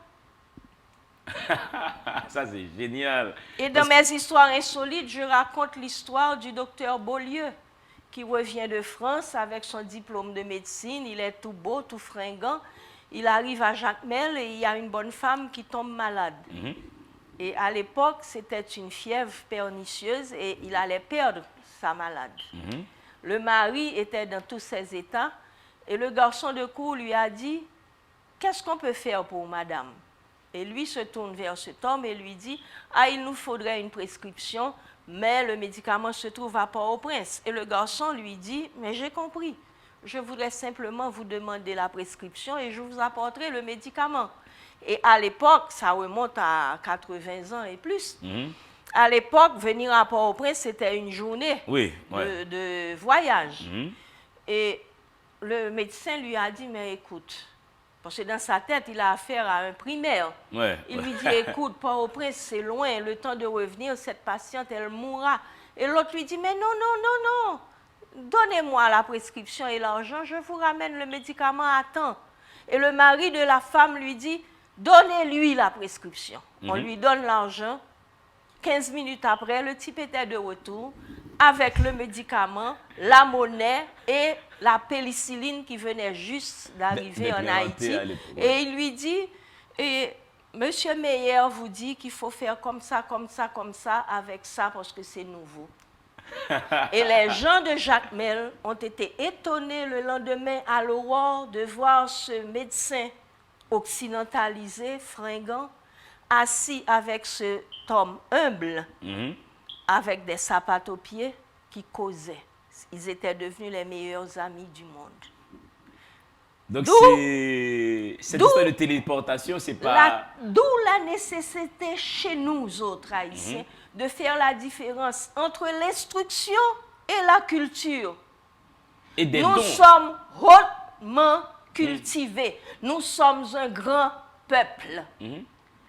Ça, c'est génial. Et dans mes histoires insolites, je raconte l'histoire du docteur Beaulieu, qui revient de France avec son diplôme de médecine. Il est tout beau, tout fringant. Il arrive à Jacmel et il y a une bonne femme qui tombe malade. Et à l'époque, c'était une fièvre pernicieuse et il allait perdre sa malade. Le mari était dans tous ses états et le garçon de cour lui a dit « Qu'est-ce qu'on peut faire pour madame ?» Et lui se tourne vers cet homme et lui dit « Ah, il nous faudrait une prescription, mais le médicament se trouve à Port-au-Prince. » Et le garçon lui dit « Mais j'ai compris. Je voudrais simplement vous demander la prescription et je vous apporterai le médicament. » Et à l'époque, ça remonte à 80 ans et plus. À l'époque, venir à Port-au-Prince, c'était une journée de voyage. Et le médecin lui a dit, mais écoute, parce que dans sa tête, il a affaire à un primaire. Il lui dit, écoute, Port-au-Prince, c'est loin, le temps de revenir, cette patiente, elle mourra. Et l'autre lui dit, mais non, donnez-moi la prescription et l'argent, je vous ramène le médicament à temps. Et le mari de la femme lui dit, donnez-lui la prescription. On lui donne l'argent. 15 minutes après, le type était de retour avec le médicament, la monnaie et la pénicilline qui venait juste d'arriver en Haïti. Et il lui dit, Monsieur Meyer vous dit qu'il faut faire comme ça, avec ça, parce que c'est nouveau. Et les gens de Jacmel ont été étonnés le lendemain à l'aurore de voir ce médecin occidentalisé, fringant, assis avec cet homme humble, avec des sapates aux pieds, qui causaient. Ils étaient devenus les meilleurs amis du monde. Donc, cette histoire de téléportation, c'est pas... D'où la nécessité chez nous, autres Haïtiens, de faire la différence entre l'instruction et la culture. Et des Nous dons. sommes hautement cultivés. Nous sommes un grand peuple.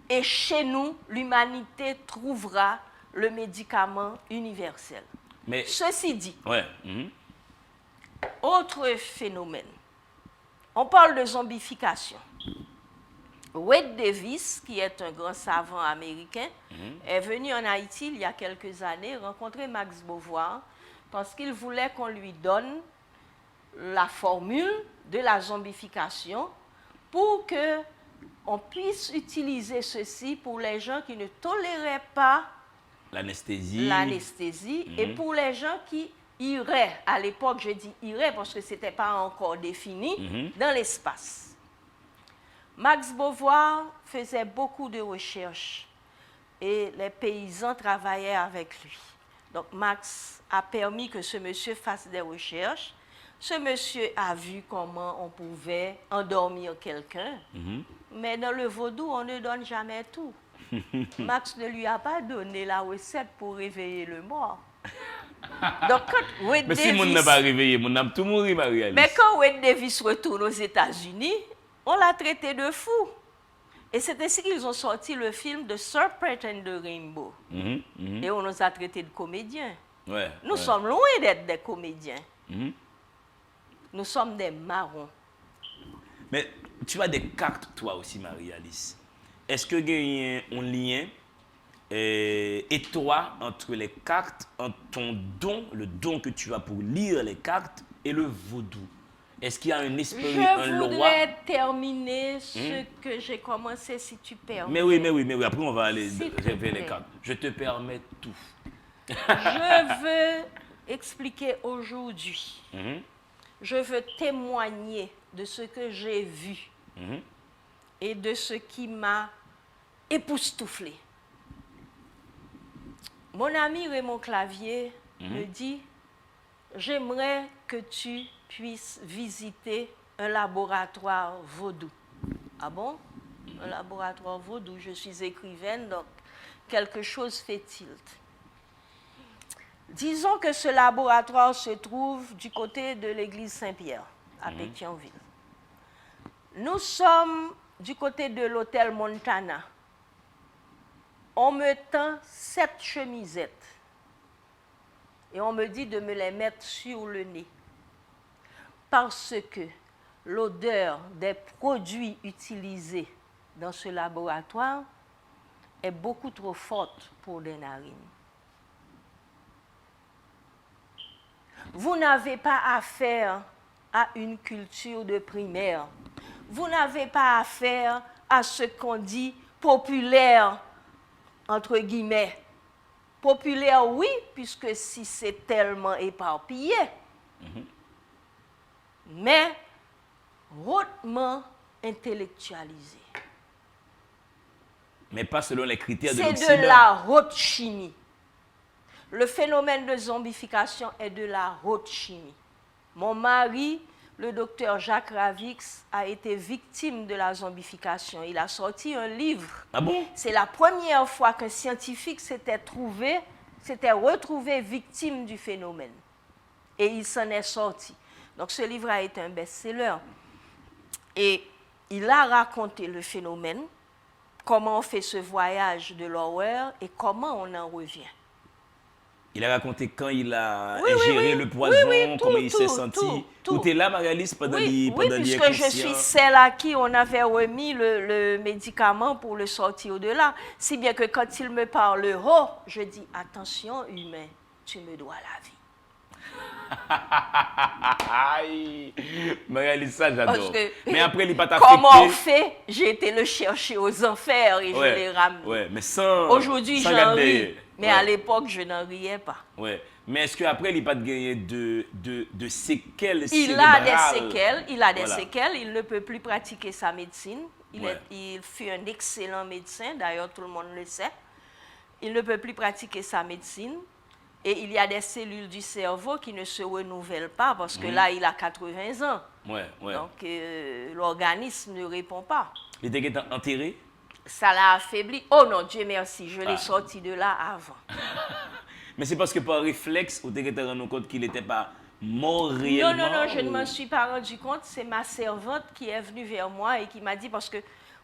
Et chez nous, l'humanité trouvera le médicament universel. Mais, Ceci dit, ouais. autre phénomène. On parle de zombification. Wade Davis, qui est un grand savant américain, est venu en Haïti il y a quelques années rencontrer Max Beauvoir parce qu'il voulait qu'on lui donne la formule de la zombification pour que on puisse utiliser ceci pour les gens qui ne toléraient pas l'anesthésie et pour les gens qui iraient, à l'époque je dis iraient parce que ce n'était pas encore défini, dans l'espace. Max Beauvoir faisait beaucoup de recherches et les paysans travaillaient avec lui. Donc Max a permis que ce monsieur fasse des recherches. Ce monsieur a vu comment on pouvait endormir quelqu'un, mais dans le vaudou, on ne donne jamais tout. Max ne lui a pas donné la recette pour réveiller le mort. Donc, quand Wade Mais si Davis, mon n'a pas réveillé, mon n'a tout mourir, Marie-Alice. mais quand Wade Davis retourne aux États-Unis, on l'a traité de fou. Et c'est ainsi qu'ils ont sorti le film The Serpent and the Rainbow. Et on nous a traités de comédiens. Ouais, Nous ouais. sommes loin d'être des comédiens. Nous sommes des marrons. Mais tu as des cartes, toi aussi, Marie-Alice. Est-ce que il y a un lien étroit entre les cartes, entre ton don, le don que tu as pour lire les cartes, et le vaudou? Est-ce qu'il y a un esprit, un Je loi? voudrais terminer ce que j'ai commencé, si tu permets. Mais oui. Après, on va aller S'il te révéler les plaît. cartes. Je te permets tout. Je veux expliquer aujourd'hui. Je veux témoigner de ce que j'ai vu et de ce qui m'a époustouflé. Mon ami Raymond Clavier me dit, j'aimerais que tu puisses visiter un laboratoire vaudou. Ah bon? Un laboratoire vaudou. Je suis écrivaine, donc quelque chose fait tilt. Disons que ce laboratoire se trouve du côté de l'église Saint-Pierre, à Pétionville. Nous sommes du côté de l'hôtel Montana. On me tend 7 chemisettes et on me dit de me les mettre sur le nez parce que l'odeur des produits utilisés dans ce laboratoire est beaucoup trop forte pour des narines. Vous n'avez pas affaire à une culture de primaire. Vous n'avez pas affaire à ce qu'on dit populaire, entre guillemets. Populaire, oui, puisque si c'est tellement éparpillé, mais hautement intellectualisé. Mais pas selon les critères de C'est l'Occident. de la haute chimie. Le phénomène de zombification est de la haute chimie. Mon mari, le docteur Jacques Ravix, a été victime de la zombification. Il a sorti un livre. Ah bon? C'est la première fois qu'un scientifique s'était retrouvé victime du phénomène. Et il s'en est sorti. Donc ce livre a été un best-seller. Et il a raconté le phénomène, comment on fait ce voyage de l'horreur et comment on en revient. Il a raconté quand il a Oui, ingéré oui. le poison, Oui, tout, comment il s'est tout, senti. tout. Tu es là, Marie-Alice, pendant Oui, pendant puisque je suis celle à qui on avait remis le médicament pour le sortir au-delà. Si bien que quand il me parle haut, je dis, attention humain, tu me dois la vie. Aïe. Marie-Alice, ça Parce j'adore. que, Mais après, il n'est pas comment on affecté. fait, j'ai été le chercher aux enfers et je l'ai ramené. Ouais, mais sans. Aujourd'hui, sans j'en garder- ris, mais ouais. à l'époque, je n'en riais pas. Ouais. Mais est-ce qu'après, il n'a pas de gagner de séquelles Il a des cérébrales? séquelles, Voilà. il ne peut plus pratiquer sa médecine. Ouais. Il fut un excellent médecin, d'ailleurs tout le monde le sait. Il ne peut plus pratiquer sa médecine. Et il y a des cellules du cerveau qui ne se renouvellent pas parce que là, il a 80 ans. Ouais. Donc, l'organisme ne répond pas. Il était enterré? Ça l'a affaibli. Oh non, Dieu merci, je l'ai Ah. sorti de là avant. Mais c'est parce que par réflexe, on s'est rendu compte qu'il n'était pas mort réellement? Non, je ne m'en suis pas rendu compte. C'est ma servante qui est venue vers moi et qui m'a dit, parce que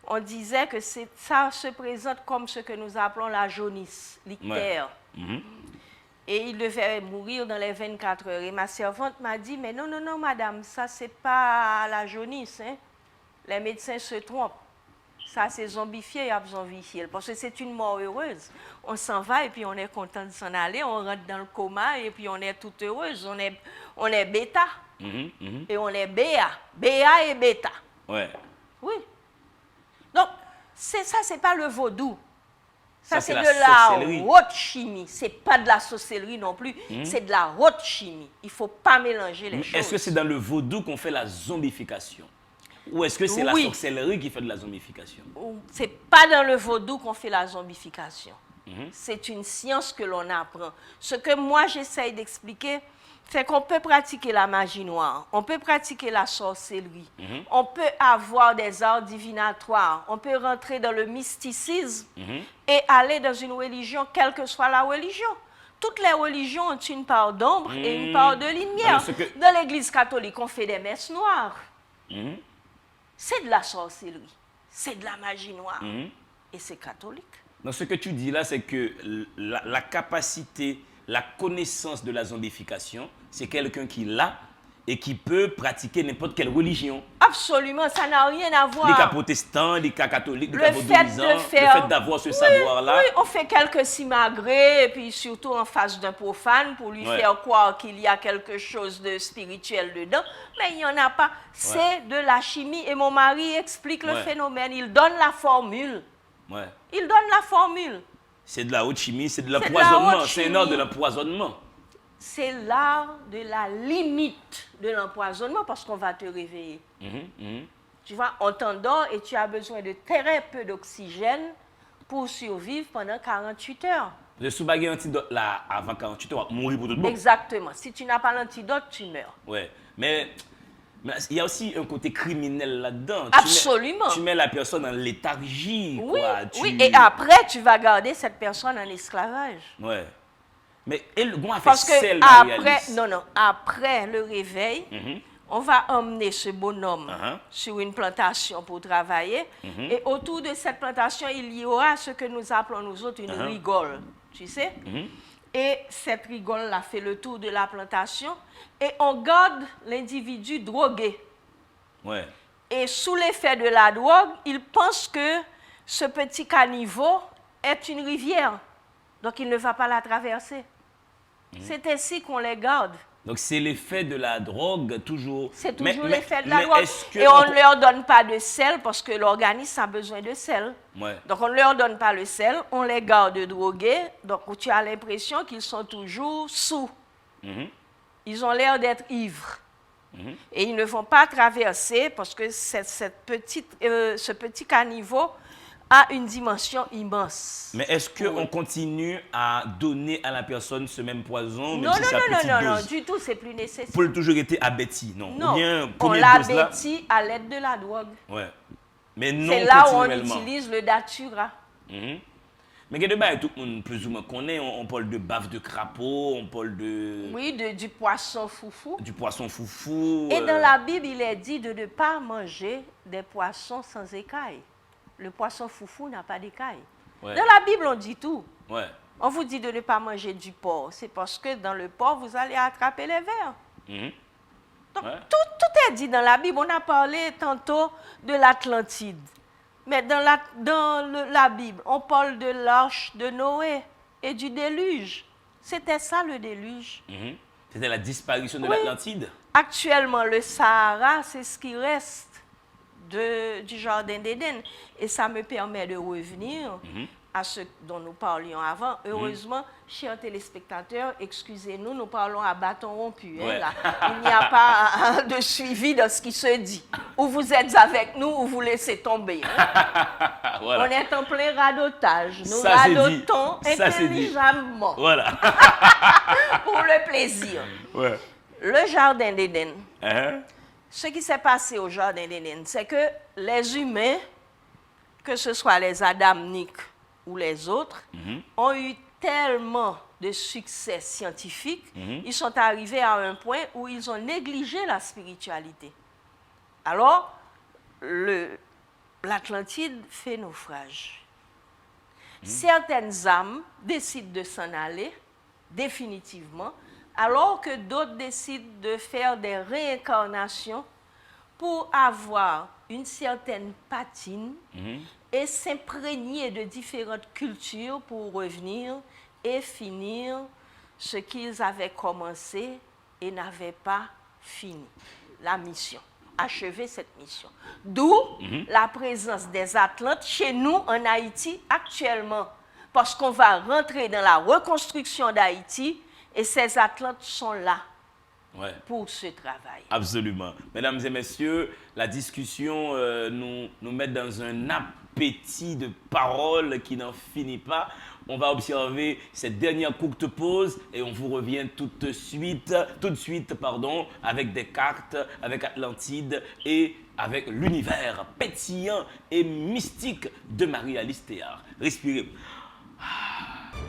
on disait que ça se présente comme ce que nous appelons la jaunisse, l'ictère. Mhm. Et il devait mourir dans les 24 heures. Et ma servante m'a dit, mais non, madame, ça, c'est pas la jaunisse. Hein. Les médecins se trompent. Ça, c'est zombifié, il y a zombifié. Parce que c'est une mort heureuse. On s'en va et puis on est content de s'en aller. On rentre dans le coma et puis on est toute heureuse. On est bêta. Et on est béa. Béa et bêta. Ouais. Oui. Donc, ça, c'est pas le vaudou. Ça, c'est la de la sorcellerie. haute chimie. C'est pas de la sorcellerie non plus. C'est de la haute chimie. Il faut pas mélanger les choses. Est-ce que c'est dans le vaudou qu'on fait la zombification? Ou est-ce que c'est la sorcellerie qui fait de la zombification? C'est pas dans le vaudou qu'on fait la zombification. C'est une science que l'on apprend. Ce que moi, j'essaye d'expliquer, c'est qu'on peut pratiquer la magie noire, on peut pratiquer la sorcellerie, on peut avoir des arts divinatoires, on peut rentrer dans le mysticisme et aller dans une religion, quelle que soit la religion. Toutes les religions ont une part d'ombre et une part de lumière. Dans l'Église catholique, on fait des messes noires. C'est de la sorcellerie, c'est de la magie noire et c'est catholique. Donc ce que tu dis là, c'est que la capacité, la connaissance de la zombification, c'est quelqu'un qui l'a et qui peut pratiquer n'importe quelle religion. Absolument, ça n'a rien à voir. Les cas protestants, les cas catholiques, les Le cas fait vaudouisants, de faire- le fait d'avoir ce savoir-là. Oui, on fait quelques simagrées, et puis surtout en face d'un profane pour lui faire croire qu'il y a quelque chose de spirituel dedans, mais il n'y en a pas. C'est de la chimie et mon mari explique le phénomène, il donne la formule. Ouais. Il donne la formule. C'est de la haute chimie, c'est de de la l'empoisonnement, haute c'est un art de chimie. l'empoisonnement. C'est l'art de la limite de l'empoisonnement parce qu'on va te réveiller. Tu vois, on t'endort et tu as besoin de très peu d'oxygène pour survivre pendant 48 heures. Le sous-baguette antidote là, avant 48 heures, mourir pour tout le monde. Exactement. Si tu n'as pas l'antidote, tu meurs. Ouais. Mais il y a aussi un côté criminel là-dedans. Absolument. Tu mets la personne en léthargie. Oui, quoi. oui. Et après, tu vas garder cette personne en esclavage. Ouais. Mais elle, bon, elle fait Parce que celle après le réveil, on va emmener ce bonhomme sur une plantation pour travailler. Et autour de cette plantation, il y aura ce que nous appelons nous autres une rigole. Tu sais? Et cette rigole-là fait le tour de la plantation. Et on garde l'individu drogué. Ouais. Et sous l'effet de la drogue, il pense que ce petit caniveau est une rivière. Donc il ne va pas la traverser. C'est ainsi qu'on les garde. Donc c'est l'effet de la drogue toujours. C'est toujours l'effet de la mais drogue. est-ce que Et on ne leur donne pas de sel parce que l'organisme a besoin de sel. Ouais. Donc on ne leur donne pas le sel, on les garde drogués. Donc tu as l'impression qu'ils sont toujours sous. Ils ont l'air d'être ivres. Et ils ne vont pas traverser parce que ce petit caniveau a une dimension immense. Mais est-ce qu'on continue à donner à la personne ce même poison, même Non, si c'est à petite non, dose? du tout, c'est plus nécessaire. Pour le toujours été abêti, non? Non, Ou bien, on combien de doses là? l'abêtit à l'aide de la drogue. Ouais. Mais non C'est là où on continuellement. utilise le datura. Mais il y a des bails, tout le monde plus ou moins connaît. On parle de bave de crapaud, on parle de Oui, du poisson foufou. du poisson foufou. Et dans la Bible, il est dit de ne pas manger des poissons sans écailles. Le poisson foufou n'a pas d'écailles. Ouais. Dans la Bible, on dit tout. Ouais. On vous dit de ne pas manger du porc. C'est parce que dans le porc, vous allez attraper les vers. Donc, tout est dit dans la Bible. On a parlé tantôt de l'Atlantide. Mais dans la Bible, on parle de l'arche de Noé et du déluge. C'était ça le déluge. C'était la disparition de Oui. l'Atlantide. Actuellement, le Sahara, c'est ce qui reste du Jardin d'Éden. Et ça me permet de revenir à ce dont nous parlions avant. Heureusement, chers téléspectateurs, excusez-nous, nous parlons à bâton rompu. Ouais. Là. Il n'y a pas de suivi dans ce qui se dit. Ou vous êtes avec nous ou vous laissez tomber. Voilà. On est en plein radotage. Nous Ça, c'est dit. radotons Ça, c'est dit. intelligemment Voilà. pour le plaisir. Ouais. Le Jardin d'Éden. Hein? Ce qui s'est passé au Jardin d'Éden, c'est que les humains, que ce soit les adamniques ou les autres, ont eu tellement de succès scientifique, ils sont arrivés à un point où ils ont négligé la spiritualité. Alors, l'Atlantide fait naufrage. Certaines âmes décident de s'en aller définitivement, alors que d'autres décident de faire des réincarnations pour avoir une certaine patine et s'imprégner de différentes cultures pour revenir et finir ce qu'ils avaient commencé et n'avaient pas fini, la mission, achever cette mission. D'où la présence des Atlantes chez nous en Haïti actuellement, parce qu'on va rentrer dans la reconstruction d'Haïti et ces Atlantes sont là pour ce travail. Absolument. Mesdames et messieurs, la discussion nous met dans un appétit de paroles qui n'en finit pas. On va observer cette dernière courte pause et on vous revient tout de suite, avec des cartes, avec Atlantide et avec l'univers pétillant et mystique de Marie-Alice Théard. Respirez.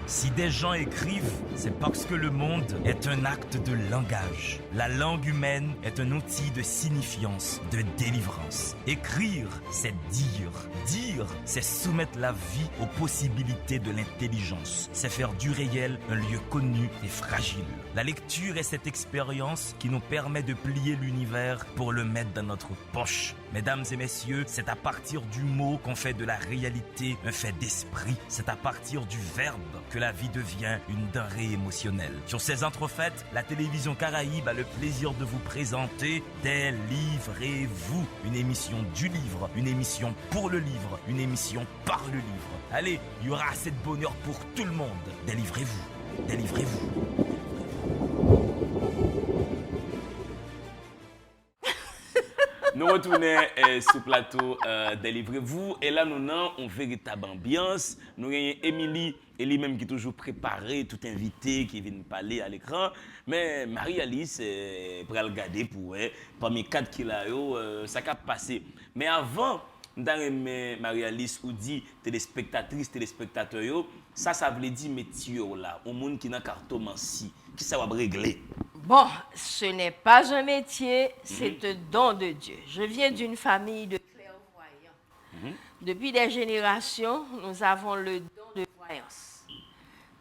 Si des gens écrivent, c'est parce que le monde est un acte de langage. La langue humaine est un outil de signifiance, de délivrance. Écrire, c'est dire. Dire, c'est soumettre la vie aux possibilités de l'intelligence. C'est faire du réel un lieu connu et fragile. La lecture est cette expérience qui nous permet de plier l'univers pour le mettre dans notre poche. Mesdames et messieurs, c'est à partir du mot qu'on fait de la réalité un fait d'esprit. C'est à partir du verbe que la vie devient une denrée émotionnelle. Sur ces entrefaites, la télévision Caraïbe a le plaisir de vous présenter Délivrez-vous, une émission du livre, une émission pour le livre, une émission par le livre. Allez, il y aura assez de bonheur pour tout le monde. Délivrez-vous, délivrez-vous. Nous retournons sur le plateau Délivrez-vous. Et là, nous avons une véritable ambiance. Nous avons Émilie, et lui-même qui est toujours préparé, tout invité qui vient parler à l'écran. Mais Marie-Alice, pour regarder pour elle, parmi 4 qu'il a, ça a passé. Mais avant, Marie-Alice ou dit téléspectatrice, téléspectateur, ça veut dire métier là, au monde qui n'a cartomancie, qui ça va régler. Bon, ce n'est pas un métier, c'est un don de Dieu. Je viens d'une famille de clairvoyants. Depuis des générations, nous avons le don de voyance.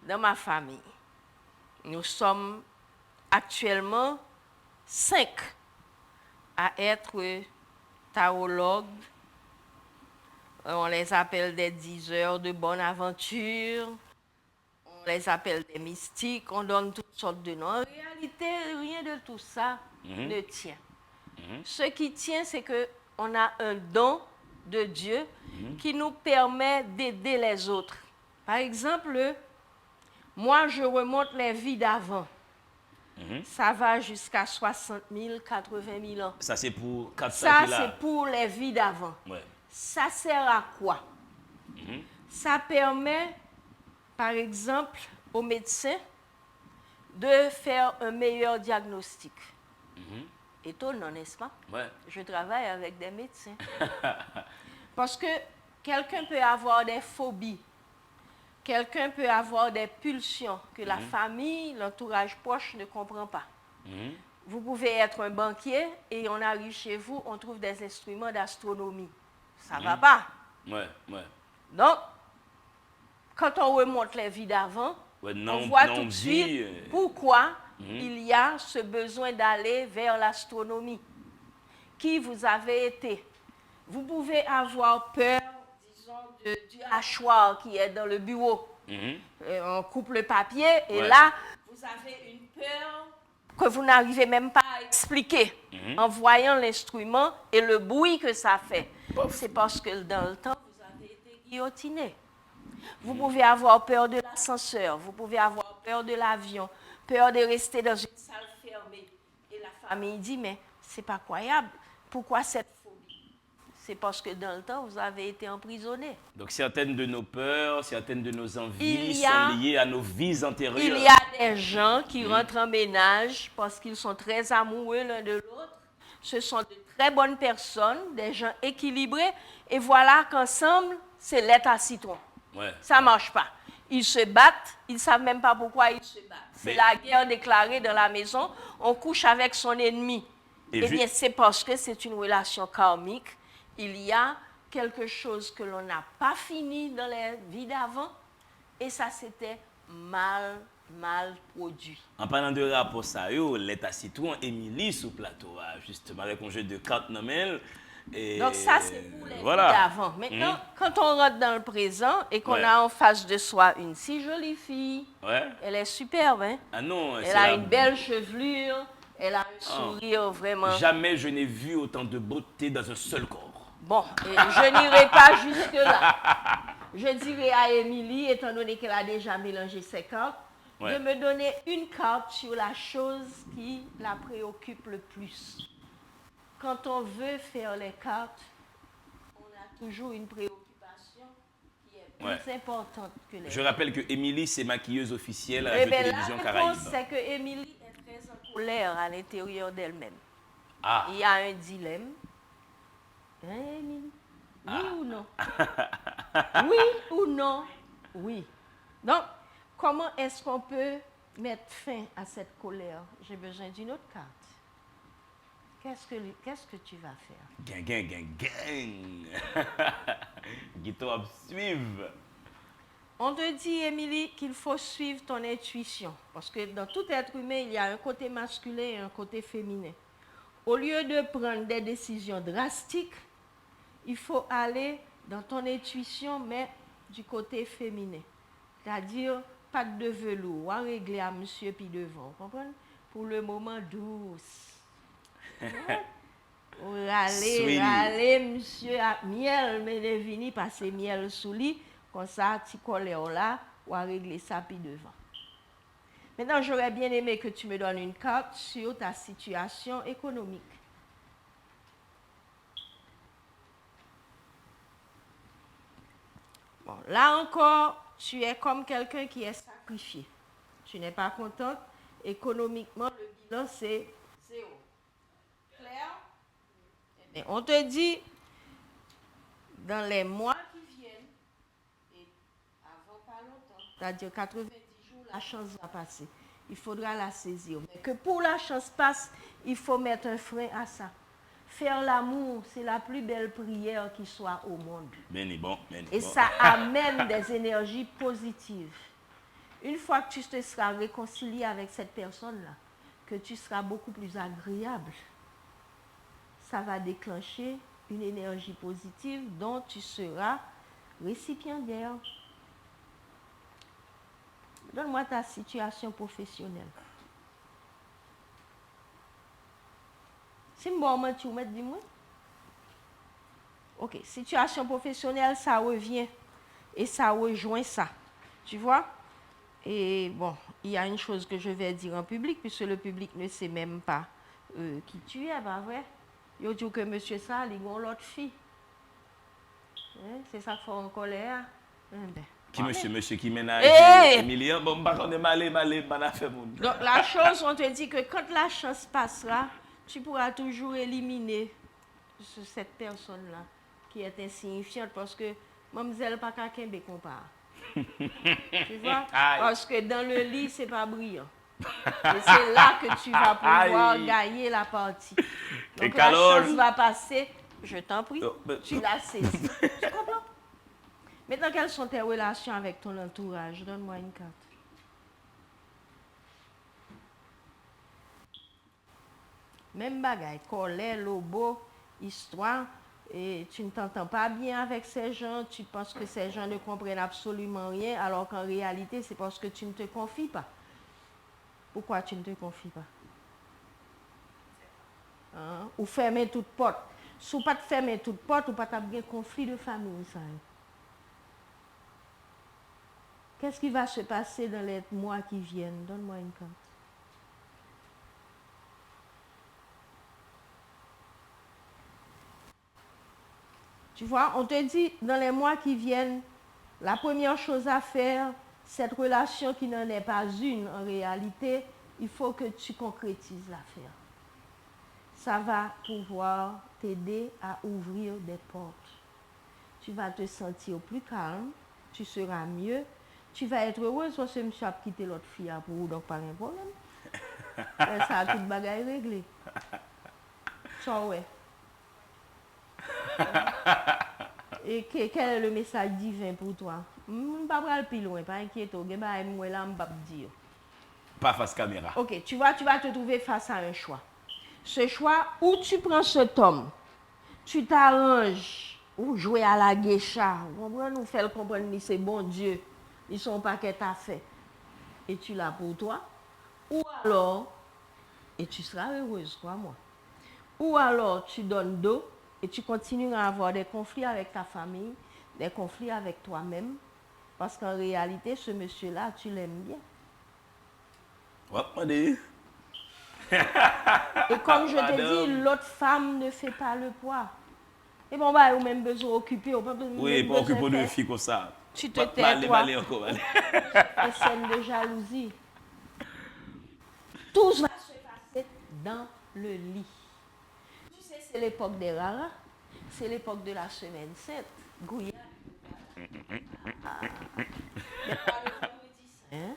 Dans ma famille, nous sommes actuellement 5 à être tarologues. On les appelle des diseurs de bonne aventure. On les appelle des mystiques, on donne toutes sortes de noms. En réalité, rien de tout ça ne tient. Ce qui tient, c'est qu'on a un don de Dieu qui nous permet d'aider les autres. Par exemple, moi, je remonte les vies d'avant. Ça va jusqu'à 60 000, 80 000 ans. Ça, c'est pour Ça, c'est pour les vies d'avant. Ouais. Ça sert à quoi? Ça permet, par exemple, aux médecins de faire un meilleur diagnostic. Étonnant, n'est-ce pas? Ouais. Je travaille avec des médecins. Parce que quelqu'un peut avoir des phobies, quelqu'un peut avoir des pulsions que la famille, l'entourage proche ne comprend pas. Vous pouvez être un banquier et on arrive chez vous, on trouve des instruments d'astronomie. Ça ne va pas. Ouais. Donc, quand on remonte les vies d'avant, on voit tout de suite pourquoi il y a ce besoin d'aller vers l'astronomie. Qui vous avez été? Vous pouvez avoir peur, disons, du hachoir qui est dans le bureau. On coupe le papier et là, vous avez une peur que vous n'arrivez même pas à expliquer en voyant l'instrument et le bruit que ça fait. C'est parce que dans le temps, vous avez été guillotiné. Vous pouvez avoir peur de l'ascenseur, vous pouvez avoir peur de l'avion, peur de rester dans une salle fermée. Et la famille dit, mais c'est pas croyable. Pourquoi cette phobie? C'est parce que dans le temps, vous avez été emprisonné. Donc certaines de nos peurs, certaines de nos envies sont liées à nos vies antérieures. Il y a des gens qui rentrent en ménage parce qu'ils sont très amoureux l'un de l'autre. Ce sont de très bonnes personnes, des gens équilibrés. Et voilà qu'ensemble, c'est lait à citron. Ça ne marche pas. Ils se battent, ils ne savent même pas pourquoi ils se battent. C'est Mais- la guerre déclarée dans la maison, on couche avec son ennemi. Et Eh bien, c'est parce que c'est une relation karmique. Il y a quelque chose que l'on n'a pas fini dans les vies d'avant, et ça, c'était mal produit. En parlant de rapport ça, l'état citoyen Émilie sous plateau, justement, avec un jeu de cartes nommelles. Et Donc ça, c'est pour les voilà. vies d'avant. Maintenant, quand on rentre dans le présent et qu'on Ouais. a en face de soi une si jolie fille, Ouais. elle est superbe, hein? Ah non, Elle a une belle chevelure, elle a un Ah. sourire vraiment... Jamais je n'ai vu autant de beauté dans un seul corps. Bon, et je n'irai pas jusque-là. Je dirais à Émilie, étant donné qu'elle a déjà mélangé ses cartes, Ouais. de me donner une carte sur la chose qui la préoccupe le plus. Quand on veut faire les cartes, on a toujours une préoccupation qui est plus importante que les Je rappelle que Émilie, c'est maquilleuse officielle à Eh Radio bien, la Télévision réponse, Caraïbe. c'est que Émilie est très en colère à l'intérieur d'elle-même. Ah, Il y a un dilemme. Hein, Émilie? Oui ou non? Oui ou non? Oui. Donc, comment est-ce qu'on peut mettre fin à cette colère? J'ai besoin d'une autre carte. Qu'est-ce que tu vas faire? gang. Guito à suivre. On te dit, Émilie, qu'il faut suivre ton intuition. Parce que dans tout être humain, il y a un côté masculin et un côté féminin. Au lieu de prendre des décisions drastiques, il faut aller dans ton intuition, mais du côté féminin. C'est-à-dire, pas de velours, à régler à monsieur puis devant. Vous comprenez? Pour le moment, douce. Râler, monsieur, à miel, mais ne vini passer miel sous lit, comme ça, tu colles là, ou à régler ça puis devant. Maintenant, j'aurais bien aimé que tu me donnes une carte sur ta situation économique. Bon, là encore, tu es comme quelqu'un qui est sacrifié. Tu n'es pas contente. Économiquement, le bilan, c'est 0. Clair? Eh bien, on te dit, dans les mois qui viennent, et avant pas longtemps, c'est-à-dire 90 jours, la chance va passer. Il faudra la saisir. Mais que pour la chance passe, il faut mettre un frein à ça. Faire l'amour, c'est la plus belle prière qui soit au monde. Et ça amène des énergies positives. Une fois que tu te seras réconcilié avec cette personne-là, que tu seras beaucoup plus agréable, ça va déclencher une énergie positive dont tu seras récipiendaire. Donne-moi ta situation professionnelle. Si moi, tu me dis moi. Ok, situation professionnelle, ça revient et ça rejoint ça. Tu vois? Et bon, il y a une chose que je vais dire en public, puisque le public ne sait même pas qui tu es, pas vrai? Il dit que monsieur ça, il y a l'autre fille. Hein? C'est ça qu'il faut en colère. Qui monsieur qui ménage Emilien? Bon, on est malé, donc la chose, on te dit que quand la chance passera, tu pourras toujours éliminer cette personne-là qui est insignifiante parce que mademoiselle pas quelqu'un de compare. Tu vois? Parce que dans le lit, c'est pas brillant. Et c'est là que tu vas pouvoir gagner la partie. Donc la chance va passer, je t'en prie, tu la saisis. Tu comprends? Maintenant, quelles sont tes relations avec ton entourage? Donne-moi une carte. Même bagaille, colère, lobo, histoire, et tu ne t'entends pas bien avec ces gens, tu penses que ces gens ne comprennent absolument rien, alors qu'en réalité, c'est parce que tu ne te confies pas. Pourquoi tu ne te confies pas? Hein? Ou fermer toute porte. Si tu pas te fermer toute porte, ou pas tu as bien conflit de famille. Ça. Qu'est-ce qui va se passer dans les mois qui viennent? Donne-moi une carte. Tu vois, on te dit, dans les mois qui viennent, la première chose à faire, cette relation qui n'en est pas une en réalité, il faut que tu concrétises l'affaire. Ça va pouvoir t'aider à ouvrir des portes. Tu vas te sentir plus calme, tu seras mieux, tu vas être heureuse parce que monsieur a quitté l'autre fille pour vous, donc pas un problème. Ça a tout bagaille réglé. Ça, ouais. Et quel est le message divin pour toi? Je ne vais pas aller plus loin, pas inquiète. Je ne vais pas dire. Pas face caméra. Ok, tu vas te trouver face à un choix. Ce choix, où tu prends cet homme, tu t'arranges, ou jouer à la geisha, nous faire comprendre que c'est bon Dieu, ils sont pas qu'à ta fait. Et tu l'as pour toi. Ou alors, et tu seras heureuse, crois-moi. Ou alors, tu donnes dos et tu continues à avoir des conflits avec ta famille, des conflits avec toi-même, parce qu'en réalité, ce monsieur-là, tu l'aimes bien. Ouais, Et comme je t'ai dit, l'autre femme ne fait pas le poids. Et bon, bah, ou même besoin d'occuper. Oui, pas occuper de filles comme ça. Tu te tais, toi. Encore, Une scène de jalousie. Tout va se passer dans le lit. Tu sais, c'est l'époque des raras. C'est l'époque de la semaine 7. Gouillard. Hein?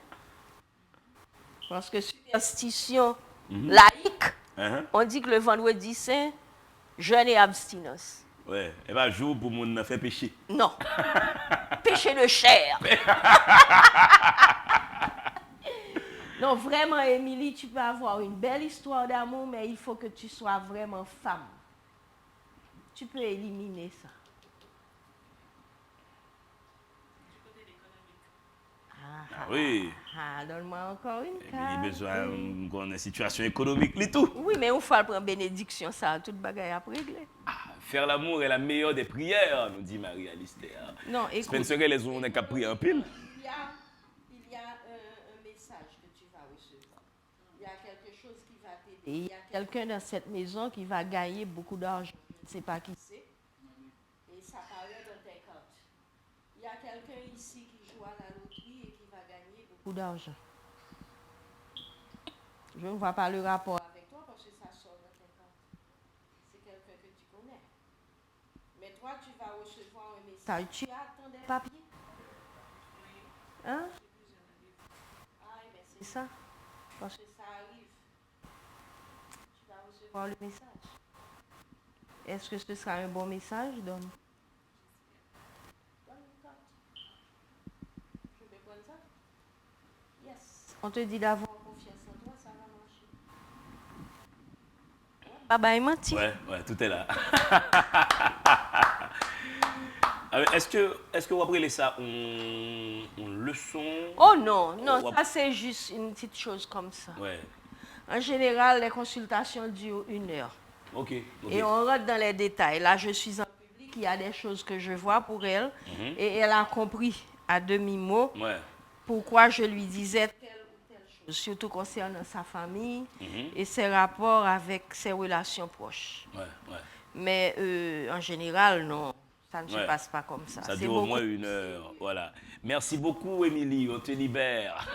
Parce que superstition laïque, on dit que le vendredi saint, jeûne et abstinence. Ouais, et bien, jour pour mon faire péché. Non. Péché de chair. Non, vraiment, Émilie, tu peux avoir une belle histoire d'amour, mais il faut que tu sois vraiment femme. Tu peux éliminer ça. Oui. Donne-moi encore une carte. Il a besoin d'une situation économique, et tout. Oui, mais il faut prendre bénédiction, ça, toute bagaille à régler. Faire l'amour est la meilleure des prières, nous dit Marie-Alice. Non, écoute. Spencer, les ont qu'à prier en pile. Il y a un message que tu vas recevoir. Il y a quelque chose qui va t'aider. Il y a quelqu'un dans cette maison qui va gagner beaucoup d'argent. Je ne sais pas qui c'est. Et ça paraît dans tes cartes. Il y a quelqu'un ici qui joue à la loterie et qui va gagner beaucoup d'argent. Je ne vois pas le rapport avec toi parce que ça sort dans tes cartes. C'est quelqu'un que tu connais. Mais toi, tu vas recevoir un message. Tu attends des papiers? Hein? Ah, mais c'est ça. Parce que ça arrive. Tu vas recevoir le message. Est-ce que ce sera un bon message? Donne une carte. Je peux prendre ça? Yes. On te dit d'avoir confiance en toi, ça va marcher. Baba est menti. Ouais, tout est là. Alors, est-ce que vous apprenez ça en leçon? Oh non, ça c'est juste une petite chose comme ça. Ouais. En général, les consultations durent 1 heure. Ok. Et on rentre dans les détails. Là, je suis en public, il y a des choses que je vois pour elle. Et elle a compris à demi-mot pourquoi je lui disais telle ou telle chose, surtout concernant sa famille et ses rapports avec ses relations proches. Mais en général, non. Ça ne se passe pas comme ça. Ça dure au moins 1 heure. Voilà. Merci beaucoup, Émilie. On te libère.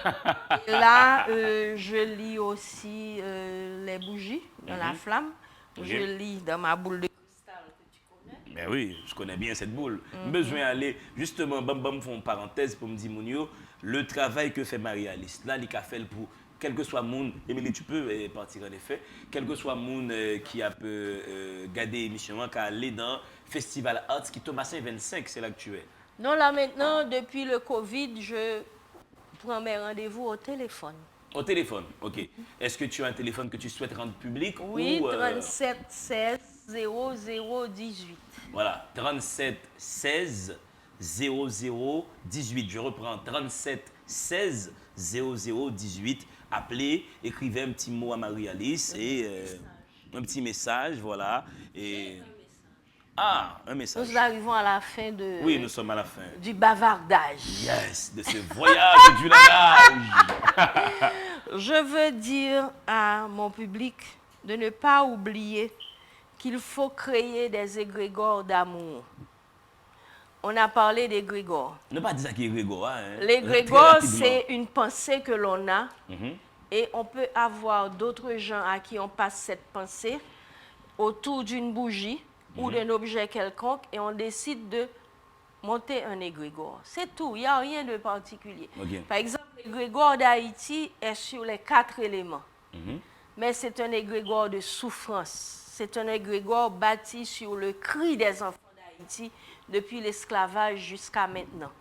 Et là, je lis aussi les bougies dans la flamme. Je lis dans ma boule de cristal que tu connais. Mais oui, je connais bien cette boule. Besoin d'aller, justement, bam, font une parenthèse pour me dire, Mounio, le travail que fait Marie-Alice, là, il a fait pour, quel que soit monde, Émilie, tu peux partir en effet, quel que soit monde qui a pu garder l'émission, qui a allé dans Festival Arts, qui Thomasin 25, c'est là que tu es. Non, là maintenant, depuis le Covid, je prends mes rendez-vous au téléphone. Au téléphone, ok. Est-ce que tu as un téléphone que tu souhaites rendre public? Oui, 37 16 00 18. Voilà, 37 16 00 18. Je reprends, 37 16 00 18. Appelez, écrivez un petit mot à Marie-Alice et un petit message, voilà. Et... Ah, un message. Nous arrivons à la fin de... Oui, nous sommes à la fin. Du bavardage. Yes, de ce voyage du langage. Je veux dire à mon public de ne pas oublier qu'il faut créer des égrégores d'amour. On a parlé d'égrégores. Ne pas dire ça qui est égrégore. Hein. L'égrégore, c'est une pensée que l'on a et on peut avoir d'autres gens à qui on passe cette pensée autour d'une bougie ou d'un objet quelconque et on décide de monter un égrégore. C'est tout, il n'y a rien de particulier. Ok. Par exemple, l'égrégore d'Haïti est sur les 4 éléments. Mais c'est un égrégore de souffrance. C'est un égrégore bâti sur le cri des enfants d'Haïti depuis l'esclavage jusqu'à maintenant.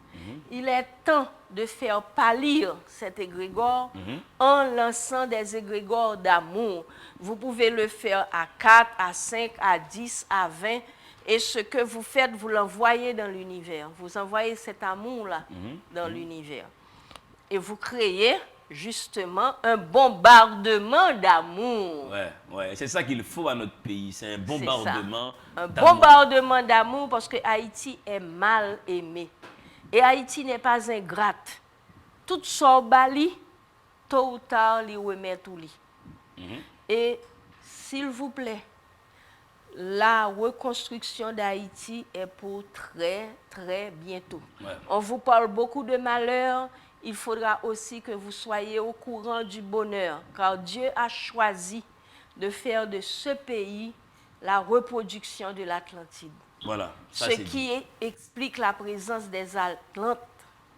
Il est temps de faire pâlir cet égrégore en lançant des égrégores d'amour. Vous pouvez le faire à 4, à 5, à 10, à 20. Et ce que vous faites, vous l'envoyez dans l'univers. Vous envoyez cet amour-là dans l'univers. Et vous créez justement un bombardement d'amour. Ouais. C'est ça qu'il faut à notre pays. C'est un bombardement Un d'amour. bombardement d'amour parce que Haïti est mal aimé. Et Haïti n'est pas ingrate. Tout sort bali, tôt ou tard, li remet tout li. Et s'il vous plaît, la reconstruction d'Haïti est pour très, très bientôt. Ouais. On vous parle beaucoup de malheur. Il faudra aussi que vous soyez au courant du bonheur, car Dieu a choisi de faire de ce pays la reproduction de l'Atlantide. Voilà. Ça, Ce c'est qui dit. explique la présence des Atlantes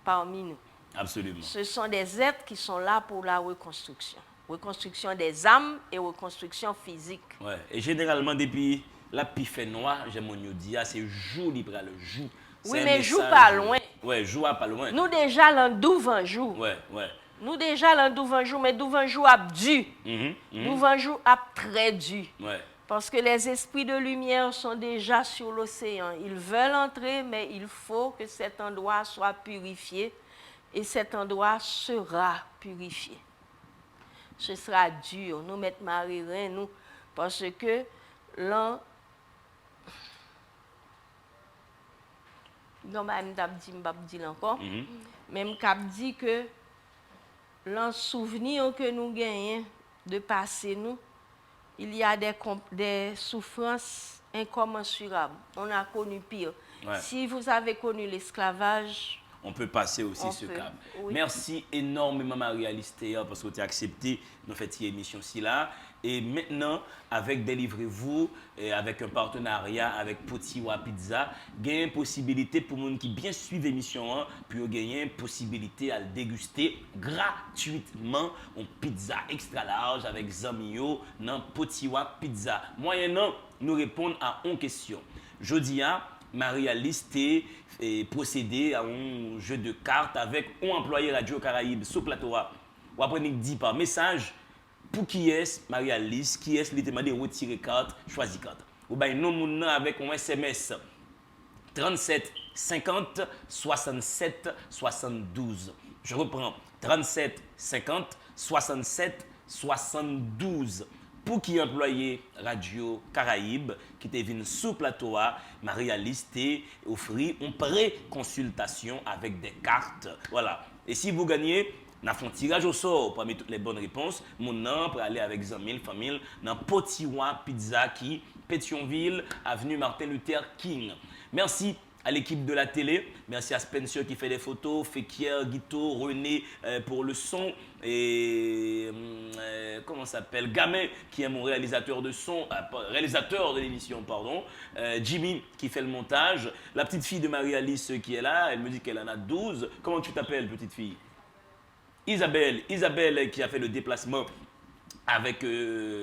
parmi nous. Absolument. Ce sont des êtres qui sont là pour la reconstruction. Reconstruction des âmes et reconstruction physique. Ouais. Et généralement, depuis la fait noir, j'aime mon dire, c'est jour libre à le jour. Oui, C'est un mais joue message. pas loin. Ouais, joue pas loin. Nous déjà l'endouvan jour. Ouais. Nous déjà l'endouvan jour, mais douvan jour a dû. Mhm. Douvan jour a très dû. Ouais. Parce que les esprits de lumière sont déjà sur l'océan. Ils veulent entrer, mais il faut que cet endroit soit purifié. Et cet endroit sera purifié. Ce sera dur. Nous mettons Marie-Reine, nous, parce que l'an... Non, même je ne dis pas encore. Même cap dit que l'en souvenir que nous gagnons de passer nous, il y a des souffrances incommensurables. On a connu pire. Ouais. Si vous avez connu l'esclavage, On peut passer aussi On ce peut, cap. oui. Merci énormément Marie-Alice Théa parce que tu as accepté de faire cette émission-ci là. Et maintenant, avec Délivrez-vous, et avec un partenariat avec Potiwa Pizza, il y a une possibilité pour les gens qui bien suivent l'émission, pour gagner une possibilité à le déguster gratuitement une pizza extra large avec Zamio dans Potiwa Pizza. Moyennant, nous répondre à une question. Jeudi, Marie-Alice T procédé à un jeu de cartes avec un employé Radio Caraïbe sous plateau. Ou après, il dit par message pour qui est Marie-Alice, qui est lui demandé de retirer carte, choisir carte. Ou bien non avec un SMS 37 50 67 72. Je reprends 37 50 67 72. Pour qui employé Radio Caraïbe qui te venu sous plateau, Marie-Alice t'a offert une pré-consultation avec des cartes. Voilà. Et si vous gagnez, on a fait un tirage au sort parmi toutes les bonnes réponses. Mon nom pour aller avec Zamil, famille, dans Potiwa Pizza qui, Pétionville, avenue Martin Luther King. Merci à l'équipe de la télé. Merci à Spencer qui fait des photos, Fekir, Guito, René pour le son et comment ça s'appelle, Gamin qui est mon réalisateur de son, réalisateur de l'émission, pardon. Jimmy qui fait le montage. La petite fille de Marie-Alice qui est là, elle me dit qu'elle en a 12. Comment tu t'appelles, petite fille? Isabelle qui a fait le déplacement avec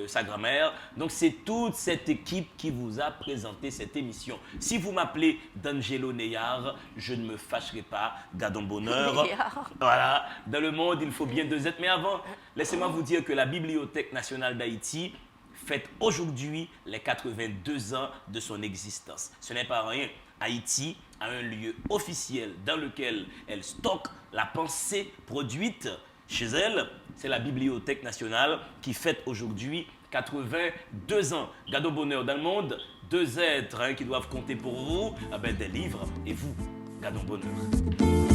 sa grand-mère. Donc, c'est toute cette équipe qui vous a présenté cette émission. Si vous m'appelez D'Angelo Neyard, je ne me fâcherai pas. Gardons bonheur. Neyard. Voilà. Dans le monde, il faut bien 2 êtres. Mais avant, laissez-moi vous dire que la Bibliothèque nationale d'Haïti fête aujourd'hui les 82 ans de son existence. Ce n'est pas rien. Haïti a un lieu officiel dans lequel elle stocke la pensée produite chez elle. C'est la Bibliothèque nationale qui fête aujourd'hui 82 ans. Gardons bonheur dans le monde, 2 êtres qui doivent compter pour vous, des livres et vous, gardons bonheur.